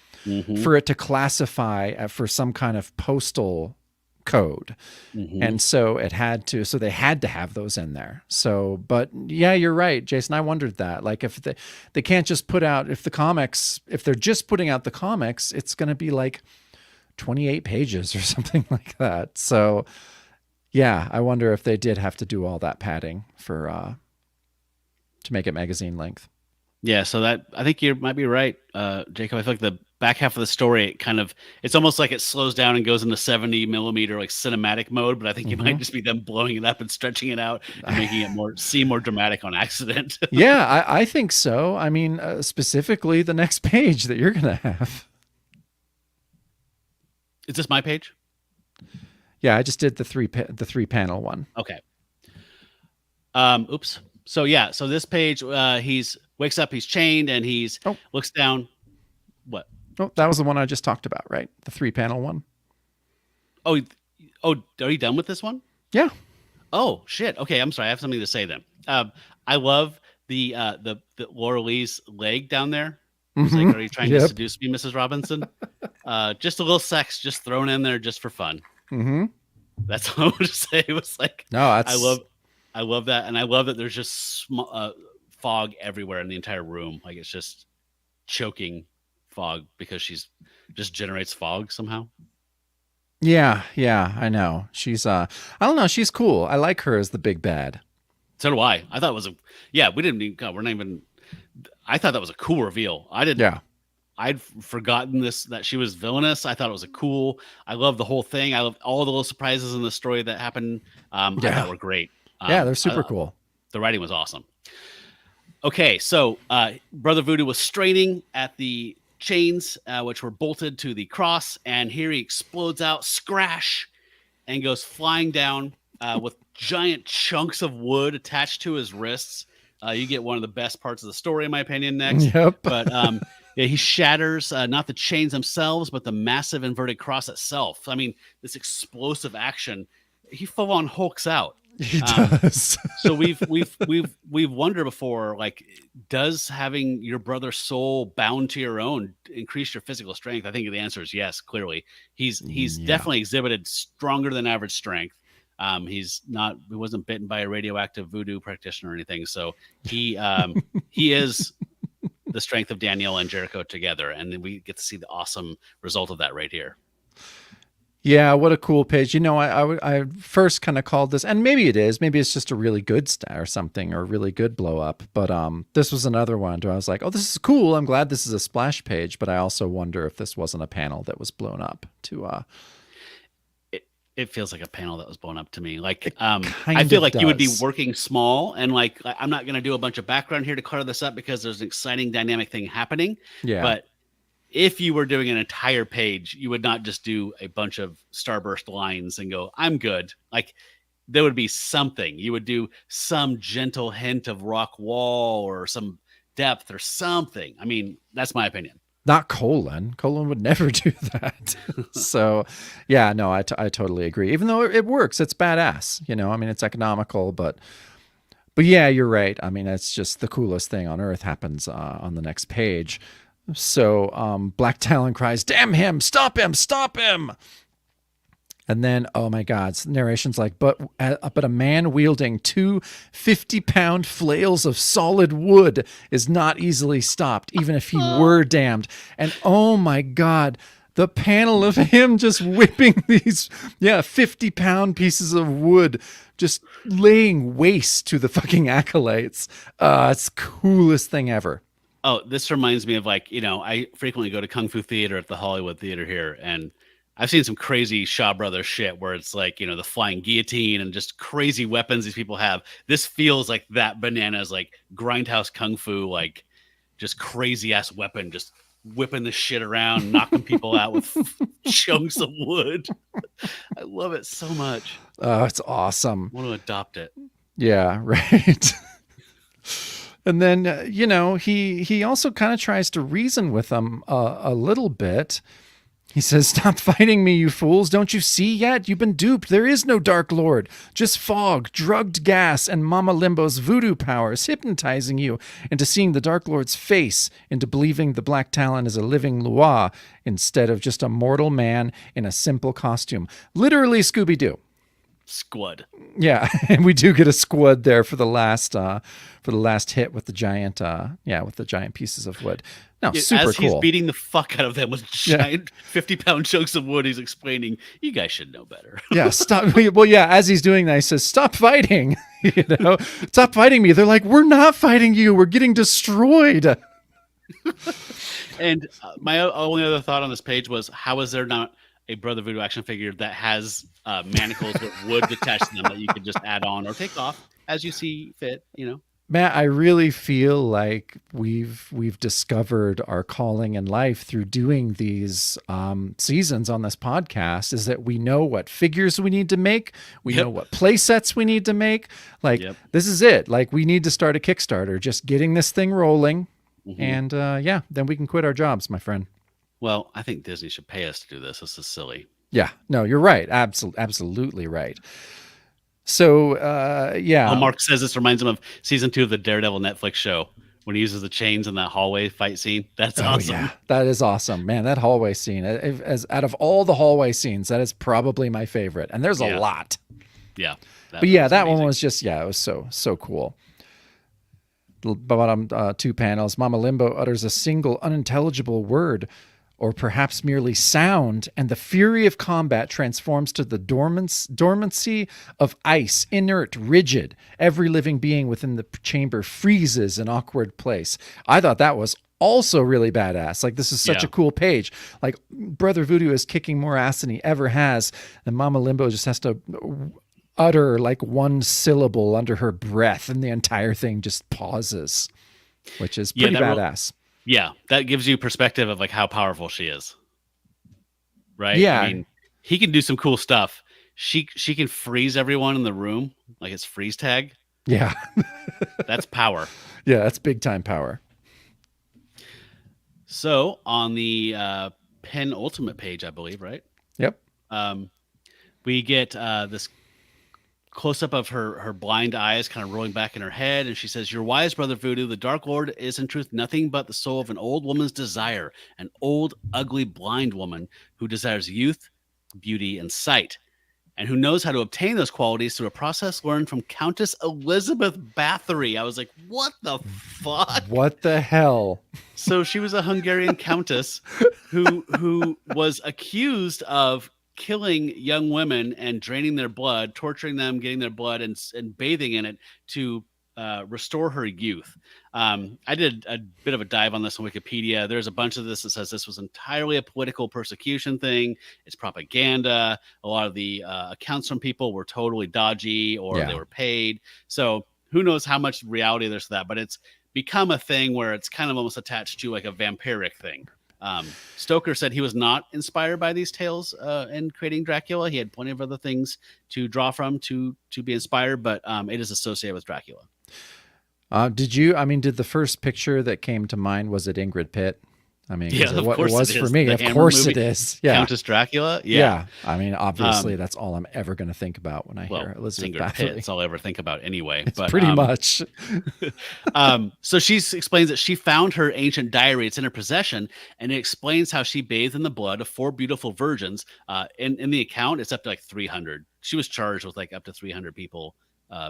for it to classify for some kind of postal code. And so they had to have those in there. So, but yeah, you're right, Jason. I wondered that, like, if they can't just put out, if they're just putting out the comics, it's going to be like 28 pages or something like that. So yeah, I wonder if they did have to do all that padding to make it magazine length. Yeah, so that, I think you might be right, Jacob. I feel like the back half of the story, it's almost like it slows down and goes into 70 millimeter like cinematic mode, but I think it might just be them blowing it up and stretching it out and making it seem more dramatic on accident. Yeah, I think so. I mean, specifically the next page that you're gonna have. Is this my page? Yeah, I just did the 3-panel one. Okay. Oops. So yeah, so this page, he's wakes up, he's chained, and looks down. What? Oh, that was the one I just talked about, right? The 3-panel one. Oh, are you done with this one? Yeah. Oh shit. Okay, I'm sorry. I have something to say then. I love the Laura Lee's leg down there. It's like, are you trying to seduce me, Mrs. Robinson? Just a little sex, just thrown in there, just for fun. That's all I would say. It was like, no, I love that, and I love that there's just fog everywhere in the entire room. Like, it's just choking fog because she's just generates fog somehow. Yeah, I know. She's I don't know, she's cool. I like her as the big bad. So do I. I thought it was I thought that was a cool reveal. I'd forgotten that she was villainous. I thought it was I love the whole thing. I love all the little surprises in the story that happened. I thought were great. They're super cool. The writing was awesome. Okay, so Brother Voodoo was straining at the chains, which were bolted to the cross, and here he explodes out, scratch, and goes flying down with giant chunks of wood attached to his wrists. You get one of the best parts of the story, in my opinion, next. Yep. But he shatters not the chains themselves, but the massive inverted cross itself. I mean, this explosive action, he full on hulks out. He does. So we've wondered before, like, does having your brother's soul bound to your own increase your physical strength? I think the answer is yes. Clearly, he's Yeah. definitely exhibited stronger than average strength. He wasn't bitten by a radioactive voodoo practitioner or anything. So he is the strength of Daniel and Jericho together, and then we get to see the awesome result of that right here. Yeah, what a cool page. I first kind of called this, and maybe it's just a really good star or something, or a really good blow up. But this was another one where I was like, oh, this is cool. I'm glad this is a splash page, but I also wonder if this wasn't a panel that was blown up to. It feels like a panel that was blown up to me. Like, I feel like you would be working small, and like, I'm not going to do a bunch of background here to clutter this up because there's an exciting dynamic thing happening. Yeah. But if you were doing an entire page, you would not just do a bunch of starburst lines and go, I'm good. Like, there would be something. You would do some gentle hint of rock wall or some depth or something. I mean, that's my opinion. Not Colan. Colan would never do that. So, yeah, no, I totally agree. Even though it works, it's badass. I mean, it's economical, but yeah, you're right. I mean, it's just the coolest thing on earth happens on the next page. So Black Talon cries, damn him, stop him, stop him. And then, oh my God, narration's like, but a man wielding two 50-pound flails of solid wood is not easily stopped, even if he were damned. And oh my God, the panel of him just whipping these 50-pound pieces of wood, just laying waste to the fucking acolytes. It's the coolest thing ever. Oh, this reminds me of, like, I frequently go to Kung Fu Theater at the Hollywood Theater here, and I've seen some crazy Shaw Brothers shit where it's like, the flying guillotine and just crazy weapons these people have. This feels like that bananas, like grindhouse Kung Fu, like just crazy ass weapon, just whipping the shit around, knocking people out with chunks of wood. I love it so much. Oh, it's awesome. I want to adopt it. Yeah, right. And then, he also kind of tries to reason with them a little bit. He says, stop fighting me, you fools. Don't you see yet? You've been duped. There is no Dark Lord. Just fog, drugged gas, and Mama Limbo's voodoo powers hypnotizing you into seeing the Dark Lord's face, into believing the Black Talon is a living Loa instead of just a mortal man in a simple costume. Literally Scooby-Doo. Squad. Yeah, and we do get a squad there for the last hit with the giant with the giant pieces of wood. No, super as cool. He's beating the fuck out of them with giant 50-pound chunks of wood. He's explaining, you guys should know better. Yeah, stop. Well, yeah, as he's doing that, he says, stop fighting. Stop fighting me. They're like, we're not fighting you. We're getting destroyed. And my only other thought on this page was, how is there not a Brother Voodoo action figure that has manacles with wood attached to them that you could just add on or take off as you see fit, Matt, I really feel like we've discovered our calling in life through doing these seasons on this podcast, is that we know what figures we need to make. We know what play sets we need to make. Like, this is it. Like, we need to start a Kickstarter, just getting this thing rolling. Mm-hmm. And then we can quit our jobs, my friend. Well, I think Disney should pay us to do this. This is silly. Yeah, no, you're right. Absolutely right. So, Well, Mark says this reminds him of season 2 of the Daredevil Netflix show when he uses the chains in that hallway fight scene. That's awesome. Yeah, that is awesome, man. That hallway scene, as out of all the hallway scenes, that is probably my favorite. And there's a lot. Yeah. But that one was just, it was so cool. The bottom 2 panels, Mama Limbo utters a single unintelligible word, or perhaps merely sound, and the fury of combat transforms to the dormancy of ice, inert, rigid. Every living being within the chamber freezes in awkward place. I thought that was also really badass. Like, this is such a cool page. Like, Brother Voodoo is kicking more ass than he ever has, and Mama Limbo just has to utter like one syllable under her breath, and the entire thing just pauses, which is pretty badass. Yeah, that gives you perspective of like how powerful she is. Right? Yeah. I mean, he can do some cool stuff. She can freeze everyone in the room, like it's freeze tag. Yeah. That's power. Yeah, that's big time power. So on the penultimate page, I believe, right? Yep. We get this close up of her blind eyes kind of rolling back in her head. And she says, "You're wise, Brother Voodoo. The Dark Lord is in truth nothing but the soul of an old woman's desire, an old, ugly, blind woman who desires youth, beauty, and sight, and who knows how to obtain those qualities through a process learned from Countess Elizabeth Bathory." I was like, what the fuck? What the hell? So she was a Hungarian countess who was accused of killing young women and draining their blood, torturing them, getting their blood and bathing in it to restore her youth. I did a bit of a dive on this on Wikipedia. There's a bunch of this that says this was entirely a political persecution thing. It's propaganda. A lot of the accounts from people were totally dodgy or they were paid. So who knows how much reality there's to that, but it's become a thing where it's kind of almost attached to like a vampiric thing. Stoker said he was not inspired by these tales in creating Dracula. He had plenty of other things to draw from to be inspired, but it is associated with Dracula. Did the first picture that came to mind, was it Ingrid Pitt? I mean, yeah, it was for me. Of course it is. Yeah. Countess Dracula. Yeah. I mean, obviously that's all I'm ever going to think about when I hear Elizabeth Ingrid Bathory. Pitt. That's all I ever think about anyway. But pretty much. So she explains that she found her ancient diary. It's in her possession, and it explains how she bathed in the blood of 4 beautiful virgins. In the account, it's up to like 300. She was charged with like up to 300 people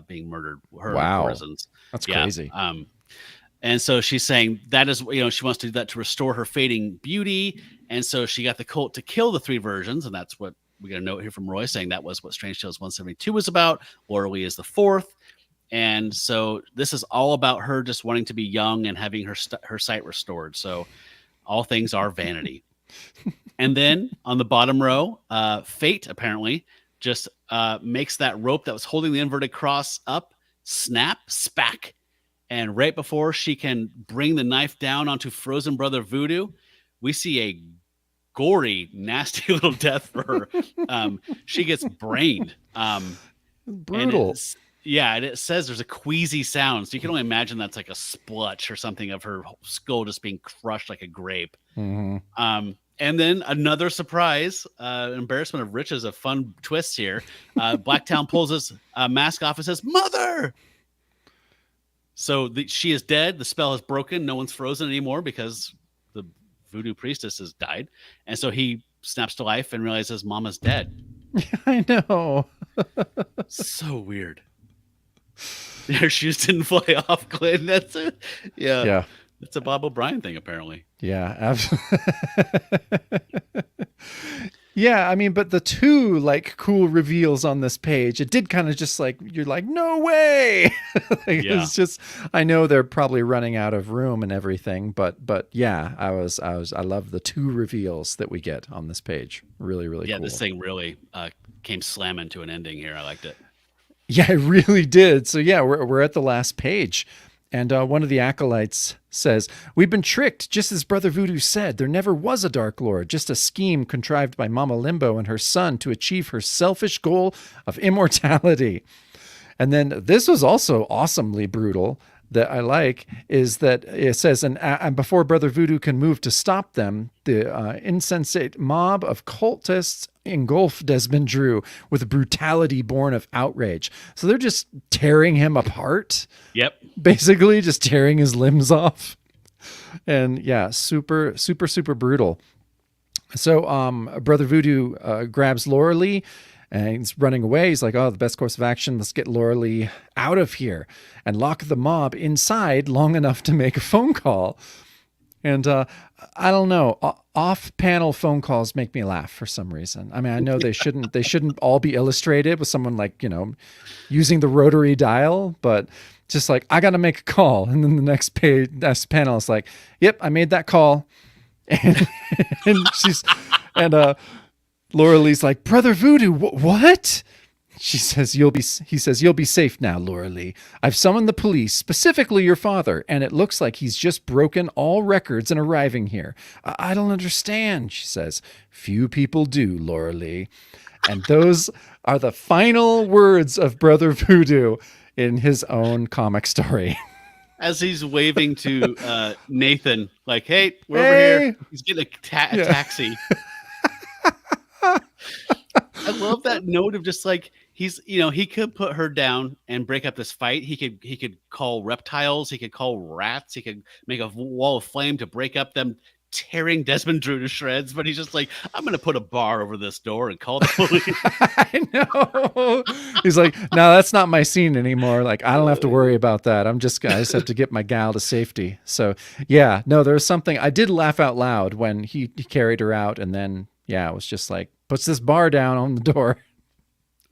being murdered. Wow. Prisons. That's crazy. And so she's saying that is, she wants to do that to restore her fading beauty. And so she got the cult to kill the 3 virgins. And that's what we got a note here from Roy saying that was what Strange Tales 172 was about. Laura Lee is the 4th. And so this is all about her just wanting to be young and having her sight restored. So all things are vanity. And then on the bottom row, Fate apparently just makes that rope that was holding the inverted cross up, snap, spack. And right before she can bring the knife down onto frozen Brother Voodoo, we see a gory, nasty little death for her. She gets brained. Brutal. And it says there's a queasy sound. So you can only imagine that's like a splutch or something of her skull just being crushed like a grape. Mm-hmm. And then another surprise, embarrassment of riches, a fun twist here. Black Talon pulls his mask off and says, "Mother!" So she is dead. The spell is broken. No one's frozen anymore because the voodoo priestess has died. And so he snaps to life and realizes Mama's dead. I know. So weird. Their shoes didn't fly off, Glenn. That's it. Yeah. It's a Bob O'Brien thing, apparently. Yeah, absolutely. Yeah, I mean, but the 2 like cool reveals on this page, it did kind of just like, you're like, no way. It's just, I know they're probably running out of room and everything, but yeah, I love the 2 reveals that we get on this page. Really, really cool. Yeah, this thing really came slamming to an ending here. I liked it. Yeah, it really did. So yeah, we're at the last page. And one of the acolytes says, "We've been tricked, just as Brother Voodoo said. There never was a Dark Lord, just a scheme contrived by Mama Limbo and her son to achieve her selfish goal of immortality." And then this was also awesomely brutal that I like, is that it says, and before Brother Voodoo can move to stop them, the insensate mob of cultists engulf Desmond Drew with a brutality born of outrage. So they're just tearing him apart. Yep. Basically just tearing his limbs off. And yeah, super, super, super brutal. So Brother Voodoo grabs Laura Lee and he's running away. He's like, "Oh, the best course of action, let's get Laura Lee out of here and lock the mob inside long enough to make a phone call." And I don't know, off-panel phone calls make me laugh for some reason. I mean, I know they shouldn't all be illustrated with someone like, using the rotary dial, but just like, I got to make a call. And then the next panel is like, "Yep, I made that call." And Laura Lee's like, "Brother Voodoo, what?" He says, "You'll be safe now, Laura Lee. I've summoned the police, specifically your father, and it looks like he's just broken all records in arriving here. I don't understand," she says. "Few people do, Laura Lee." And those are the final words of Brother Voodoo in his own comic story. As he's waving to Nathan, like, "Hey, we're over here." He's getting a taxi. I love that note of just like, he could put her down and break up this fight. He could call reptiles, he could call rats, he could make a wall of flame to break up them tearing Desmond Drew to shreds, but he's just like, I'm gonna put a bar over this door and call the police. I know. He's like, no, that's not my scene anymore. Like, I don't have to worry about that. I just have to get my gal to safety. So yeah, no, there was something I did laugh out loud when he carried her out, and then it was just like puts this bar down on the door.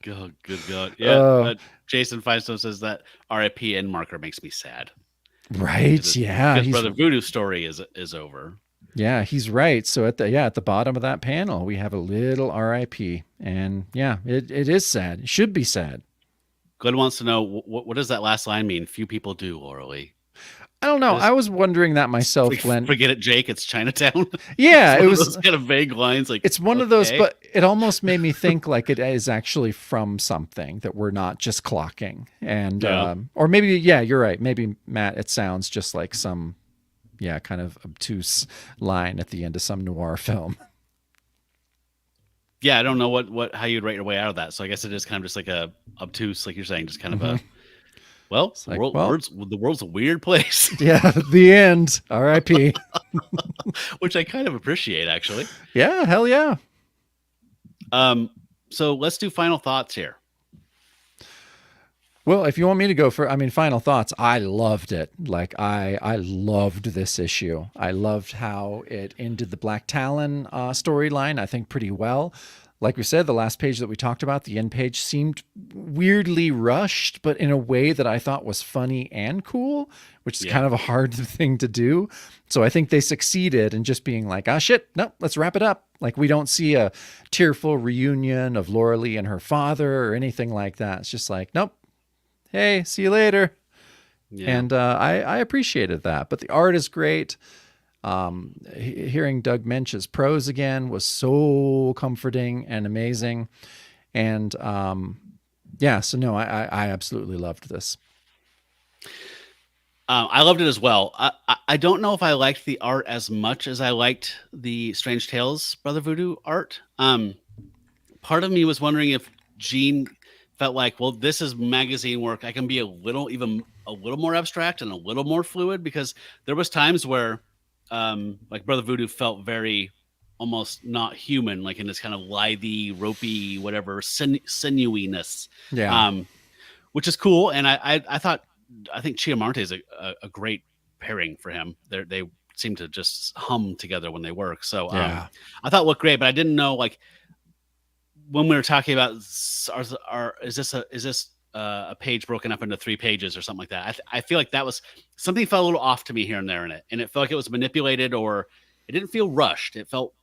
Oh, good God. Yeah. Jason Feinstone says that RIP end marker makes me sad. Right. Yeah. His Brother Voodoo story is over. Yeah, he's right. So at the bottom of that panel, we have a little RIP, and it is sad. It should be sad. Glenn wants to know what does that last line mean? Few people do, orally. I don't know. I was wondering that myself, Glenn. Forget it, Jake. It's Chinatown. Yeah, it was those kind of vague lines. Like it's one of those, but it almost made me think like it is actually from something that we're not just clocking, and or maybe you're right. Maybe Matt, it sounds just like some kind of obtuse line at the end of some noir film. Yeah, I don't know how you'd write your way out of that. So I guess it is kind of just like a obtuse, like you're saying, just kind of a. Well, the world's a weird place. Yeah, the end. R.I.P. Which I kind of appreciate, actually. Yeah, hell yeah. So let's do final thoughts here. Well, if you want me to go final thoughts, I loved it. Like I loved this issue. I loved how it ended the Black Talon storyline, I think, pretty well. Like we said, the last page that we talked about, the end page, seemed weirdly rushed, but in a way that I thought was funny and cool, which is kind of a hard thing to do. So I think they succeeded in just being like, shit, no, let's wrap it up. Like we don't see a tearful reunion of Laura Lee and her father or anything like that. It's just like, nope, hey, see you later. Yeah. And I appreciated that. But the art is great. Hearing Doug Moench's prose again was so comforting and amazing. And so no, I absolutely loved this. I loved it as well. I don't know if I liked the art as much as I liked the Strange Tales Brother Voodoo art. Part of me was wondering if Gene felt like, well, this is magazine work. I can be a little more abstract and a little more fluid, because there was times where like Brother Voodoo felt very almost not human, like in this kind of lithy, ropey, whatever sinewy-ness. Yeah. Which is cool. And I think Chiaramonte is a great pairing for him. They seem to just hum together when they work. So I thought it looked great, but I didn't know, like, when we were talking about is this a page broken up into 3 pages or something like that. I feel like that was something felt a little off to me here and there in it, and it felt like it was manipulated, or it didn't feel rushed. It felt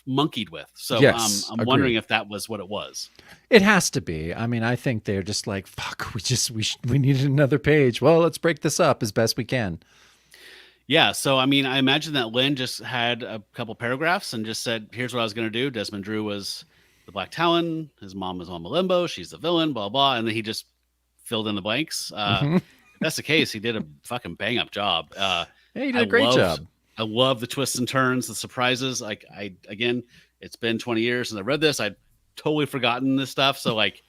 monkeyed with. So yes, I'm wondering if that was what it was. It has to be. I mean, I think they're just like, fuck, we needed another page. Well, let's break this up as best we can. Yeah. So, I mean, I imagine that Len just had a couple paragraphs and just said, here's what I was going to do. Desmond Drew was the Black Talon. His mom was Mama Limbo. She's the villain, blah, blah. And then he just filled in the blanks. If that's the case, he did a fucking bang up job. Yeah, he did a great job. I love the twists and turns, the surprises. Like again, it's been 20 years since I read this. I'd totally forgotten this stuff. So like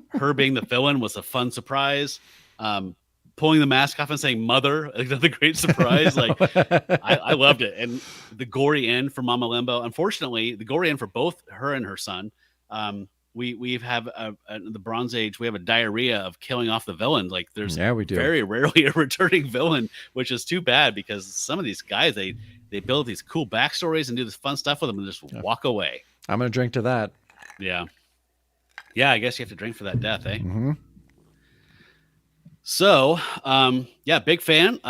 her being the villain was a fun surprise. Pulling the mask off and saying mother, another great surprise. Like I loved it. And the gory end for Mama Limbo. Unfortunately, the gory end for both her and her son. We have the Bronze Age, we have a diarrhea of killing off the villain. Like there's we do. Very rarely a returning villain, which is too bad, because some of these guys, they build these cool backstories and do this fun stuff with them and just walk away. I'm going to drink to that. Yeah. Yeah. I guess you have to drink for that death, eh? Mm-hmm. So, big fan.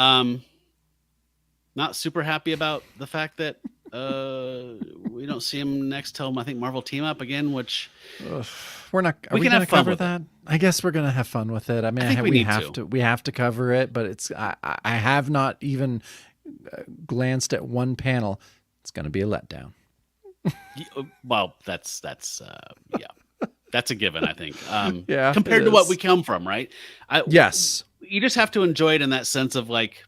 Not super happy about the fact that we don't see him next till I think Marvel Team Up again, which we're not. Are we going to cover that? I guess we're going to have fun with it. I mean, we have to cover it, but it's I have not even glanced at one panel. It's going to be a letdown. Well, that's that's a given, I think. Compared to what we come from, right? Yes. You just have to enjoy it in that sense of like,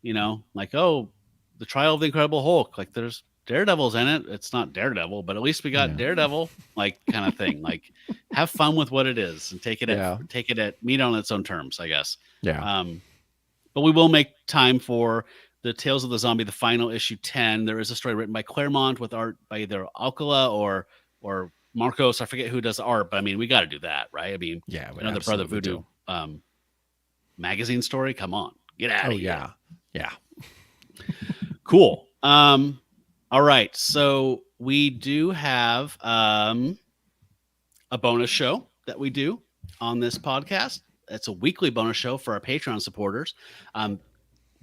like, oh, the trial of the Incredible Hulk. Like there's Daredevil's in it. It's not Daredevil, but at least we got Yeah. Daredevil, like kind of thing. Like have fun with what it is and take it at meet on its own terms, I guess. Yeah. But we will make time for the Tales of the Zombie, the final issue 10. There is a story written by Claremont with art by either Alcala or Marcos. I forget who does the art, but I mean, we got to do that, right? I mean, yeah, another Brother Voodoo magazine story. Come on, get out of here. Yeah. Cool. All right. So we do have a bonus show that we do on this podcast. It's a weekly bonus show for our Patreon supporters.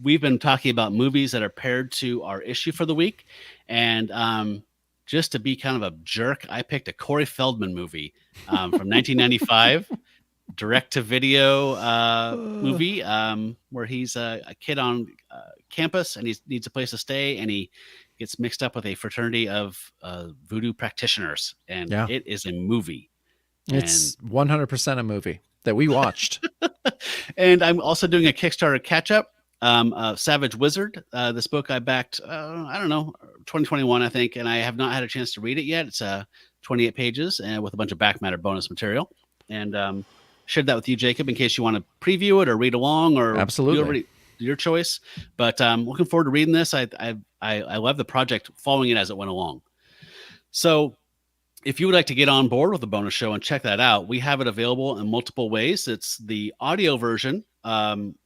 We've been talking about movies that are paired to our issue for the week. And just to be kind of a jerk, I picked a Corey Feldman movie from 1995. Direct-to-video movie where he's a kid on campus and he needs a place to stay, and he gets mixed up with a fraternity of voodoo practitioners, and it is a movie. It's 100% a movie that we watched. And I'm also doing a Kickstarter catch-up. Savage Wizard, this book I backed, I don't know, 2021, I think, and I have not had a chance to read it yet. It's 28 pages and with a bunch of back matter bonus material. And shared that with you, Jacob, in case you want to preview it or read along, or absolutely your choice. But looking forward to reading this. I love the project, following it as it went along. So if you would like to get on board with the bonus show and check that out, we have it available in multiple ways. It's the audio version,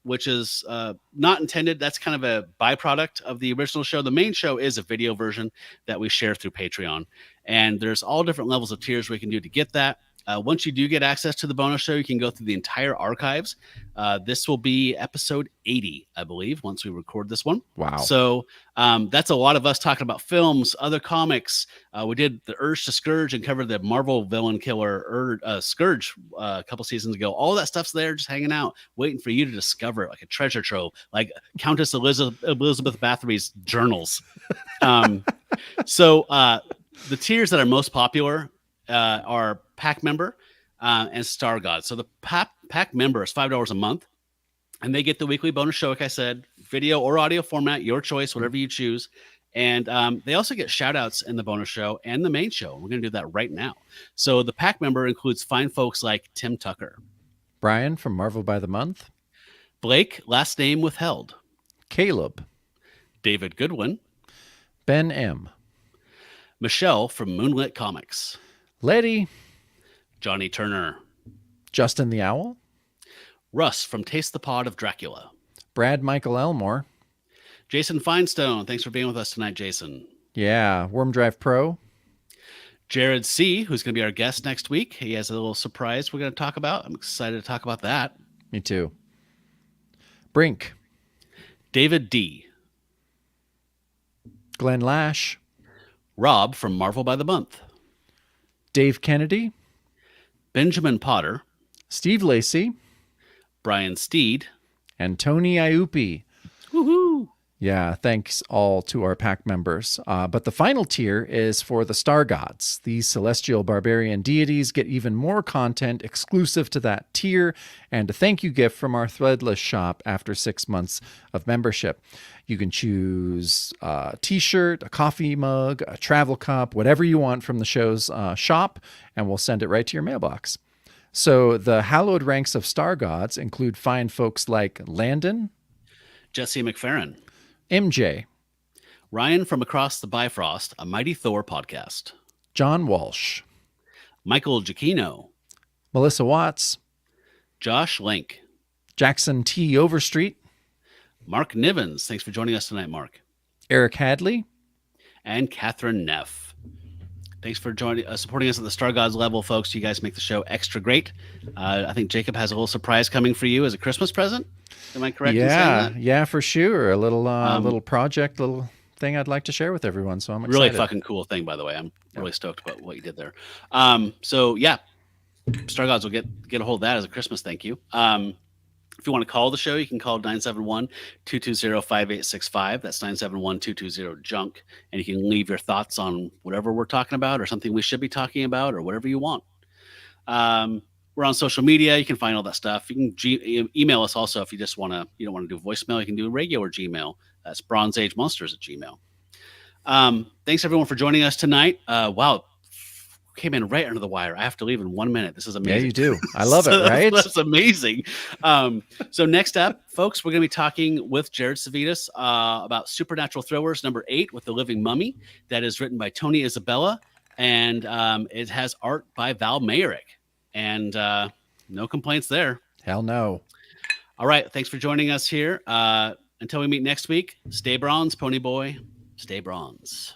which is not intended. That's kind of a byproduct of the original show. The main show is a video version that we share through Patreon. And there's all different levels of tiers we can do to get that. Once you do get access to the bonus show, you can go through the entire archives. This will be episode 80, I believe, once we record this one. Wow. So that's a lot of us talking about films, other comics. We did the Urge to Scourge and covered the Marvel villain killer Scourge a couple seasons ago. All that stuff's there just hanging out, waiting for you to discover it, like a treasure trove, like Countess Elizabeth Bathory's journals. So the tiers that are most popular are Pack Member and Star God. So the Pack Member is $5 a month, and they get the weekly bonus show, like I said, video or audio format, your choice, whatever you choose. And they also get shout outs in the bonus show and the main show. We're going to do that right now. So the Pack Member includes fine folks like Tim Tucker, Brian from Marvel by the Month, Blake, last name withheld, Caleb, David Goodwin, Ben M, Michelle from Moonlit Comics, Letty, Johnny Turner, Justin the Owl, Russ from Taste the Pod of Dracula, Brad Michael Elmore, Jason Finestone. Thanks for being with us tonight, Jason. Yeah, Worm Drive Pro, Jared C., who's going to be our guest next week. He has a little surprise we're going to talk about. I'm excited to talk about that. Me too. Brink, David D., Glenn Lash, Rob from Marvel by the Month, Dave Kennedy, Benjamin Potter, Steve Lacey, Brian Steed, and Tony Iupi. Woohoo! Yeah, thanks all to our pack members. But the final tier is for the Star Gods. These celestial barbarian deities get even more content exclusive to that tier, and a thank you gift from our Threadless shop after 6 months of membership. You can choose a t-shirt, a coffee mug, a travel cup, whatever you want from the show's shop, and we'll send it right to your mailbox. So the hallowed ranks of Star Gods include fine folks like Landon, Jesse McFerrin, MJ, Ryan from Across the Bifrost, a Mighty Thor podcast, John Walsh, Michael Giacchino, Melissa Watts, Josh Link, Jackson T. Overstreet, Mark Nivens. Thanks for joining us tonight, Mark. Eric Hadley, and Catherine Neff. Thanks for joining supporting us at the Star Gods level, folks. You guys make the show extra great. I think Jacob has a little surprise coming for you as a Christmas present. Am I correct in saying that? Yeah, for sure. A little project, little thing I'd like to share with everyone. So I'm excited. Really fucking cool thing, by the way. I'm really stoked about what you did there. So yeah, Star Gods will get a hold of that as a Christmas thank you. If you want to call the show, you can call 971-220-5865. That's 971-220-JUNK. And you can leave your thoughts on whatever we're talking about or something we should be talking about or whatever you want. We're on social media. You can find all that stuff. You can email us also if you don't want to do voicemail. You can do regular Gmail. That's bronzeagemonsters@gmail.com. Thanks everyone for joining us tonight. Wow. Came in right under the wire. I have to leave in 1 minute. This is amazing. Yeah, you do. I love it, right? That's amazing. So next up, folks, we're going to be talking with Jared Savitas about Supernatural Thrillers number 8 with the Living Mummy. That is written by Tony Isabella, and it has art by Val Mayerick. And no complaints there. Hell no. All right. Thanks for joining us here. Until we meet next week, stay bronze, Pony Boy. Stay bronze.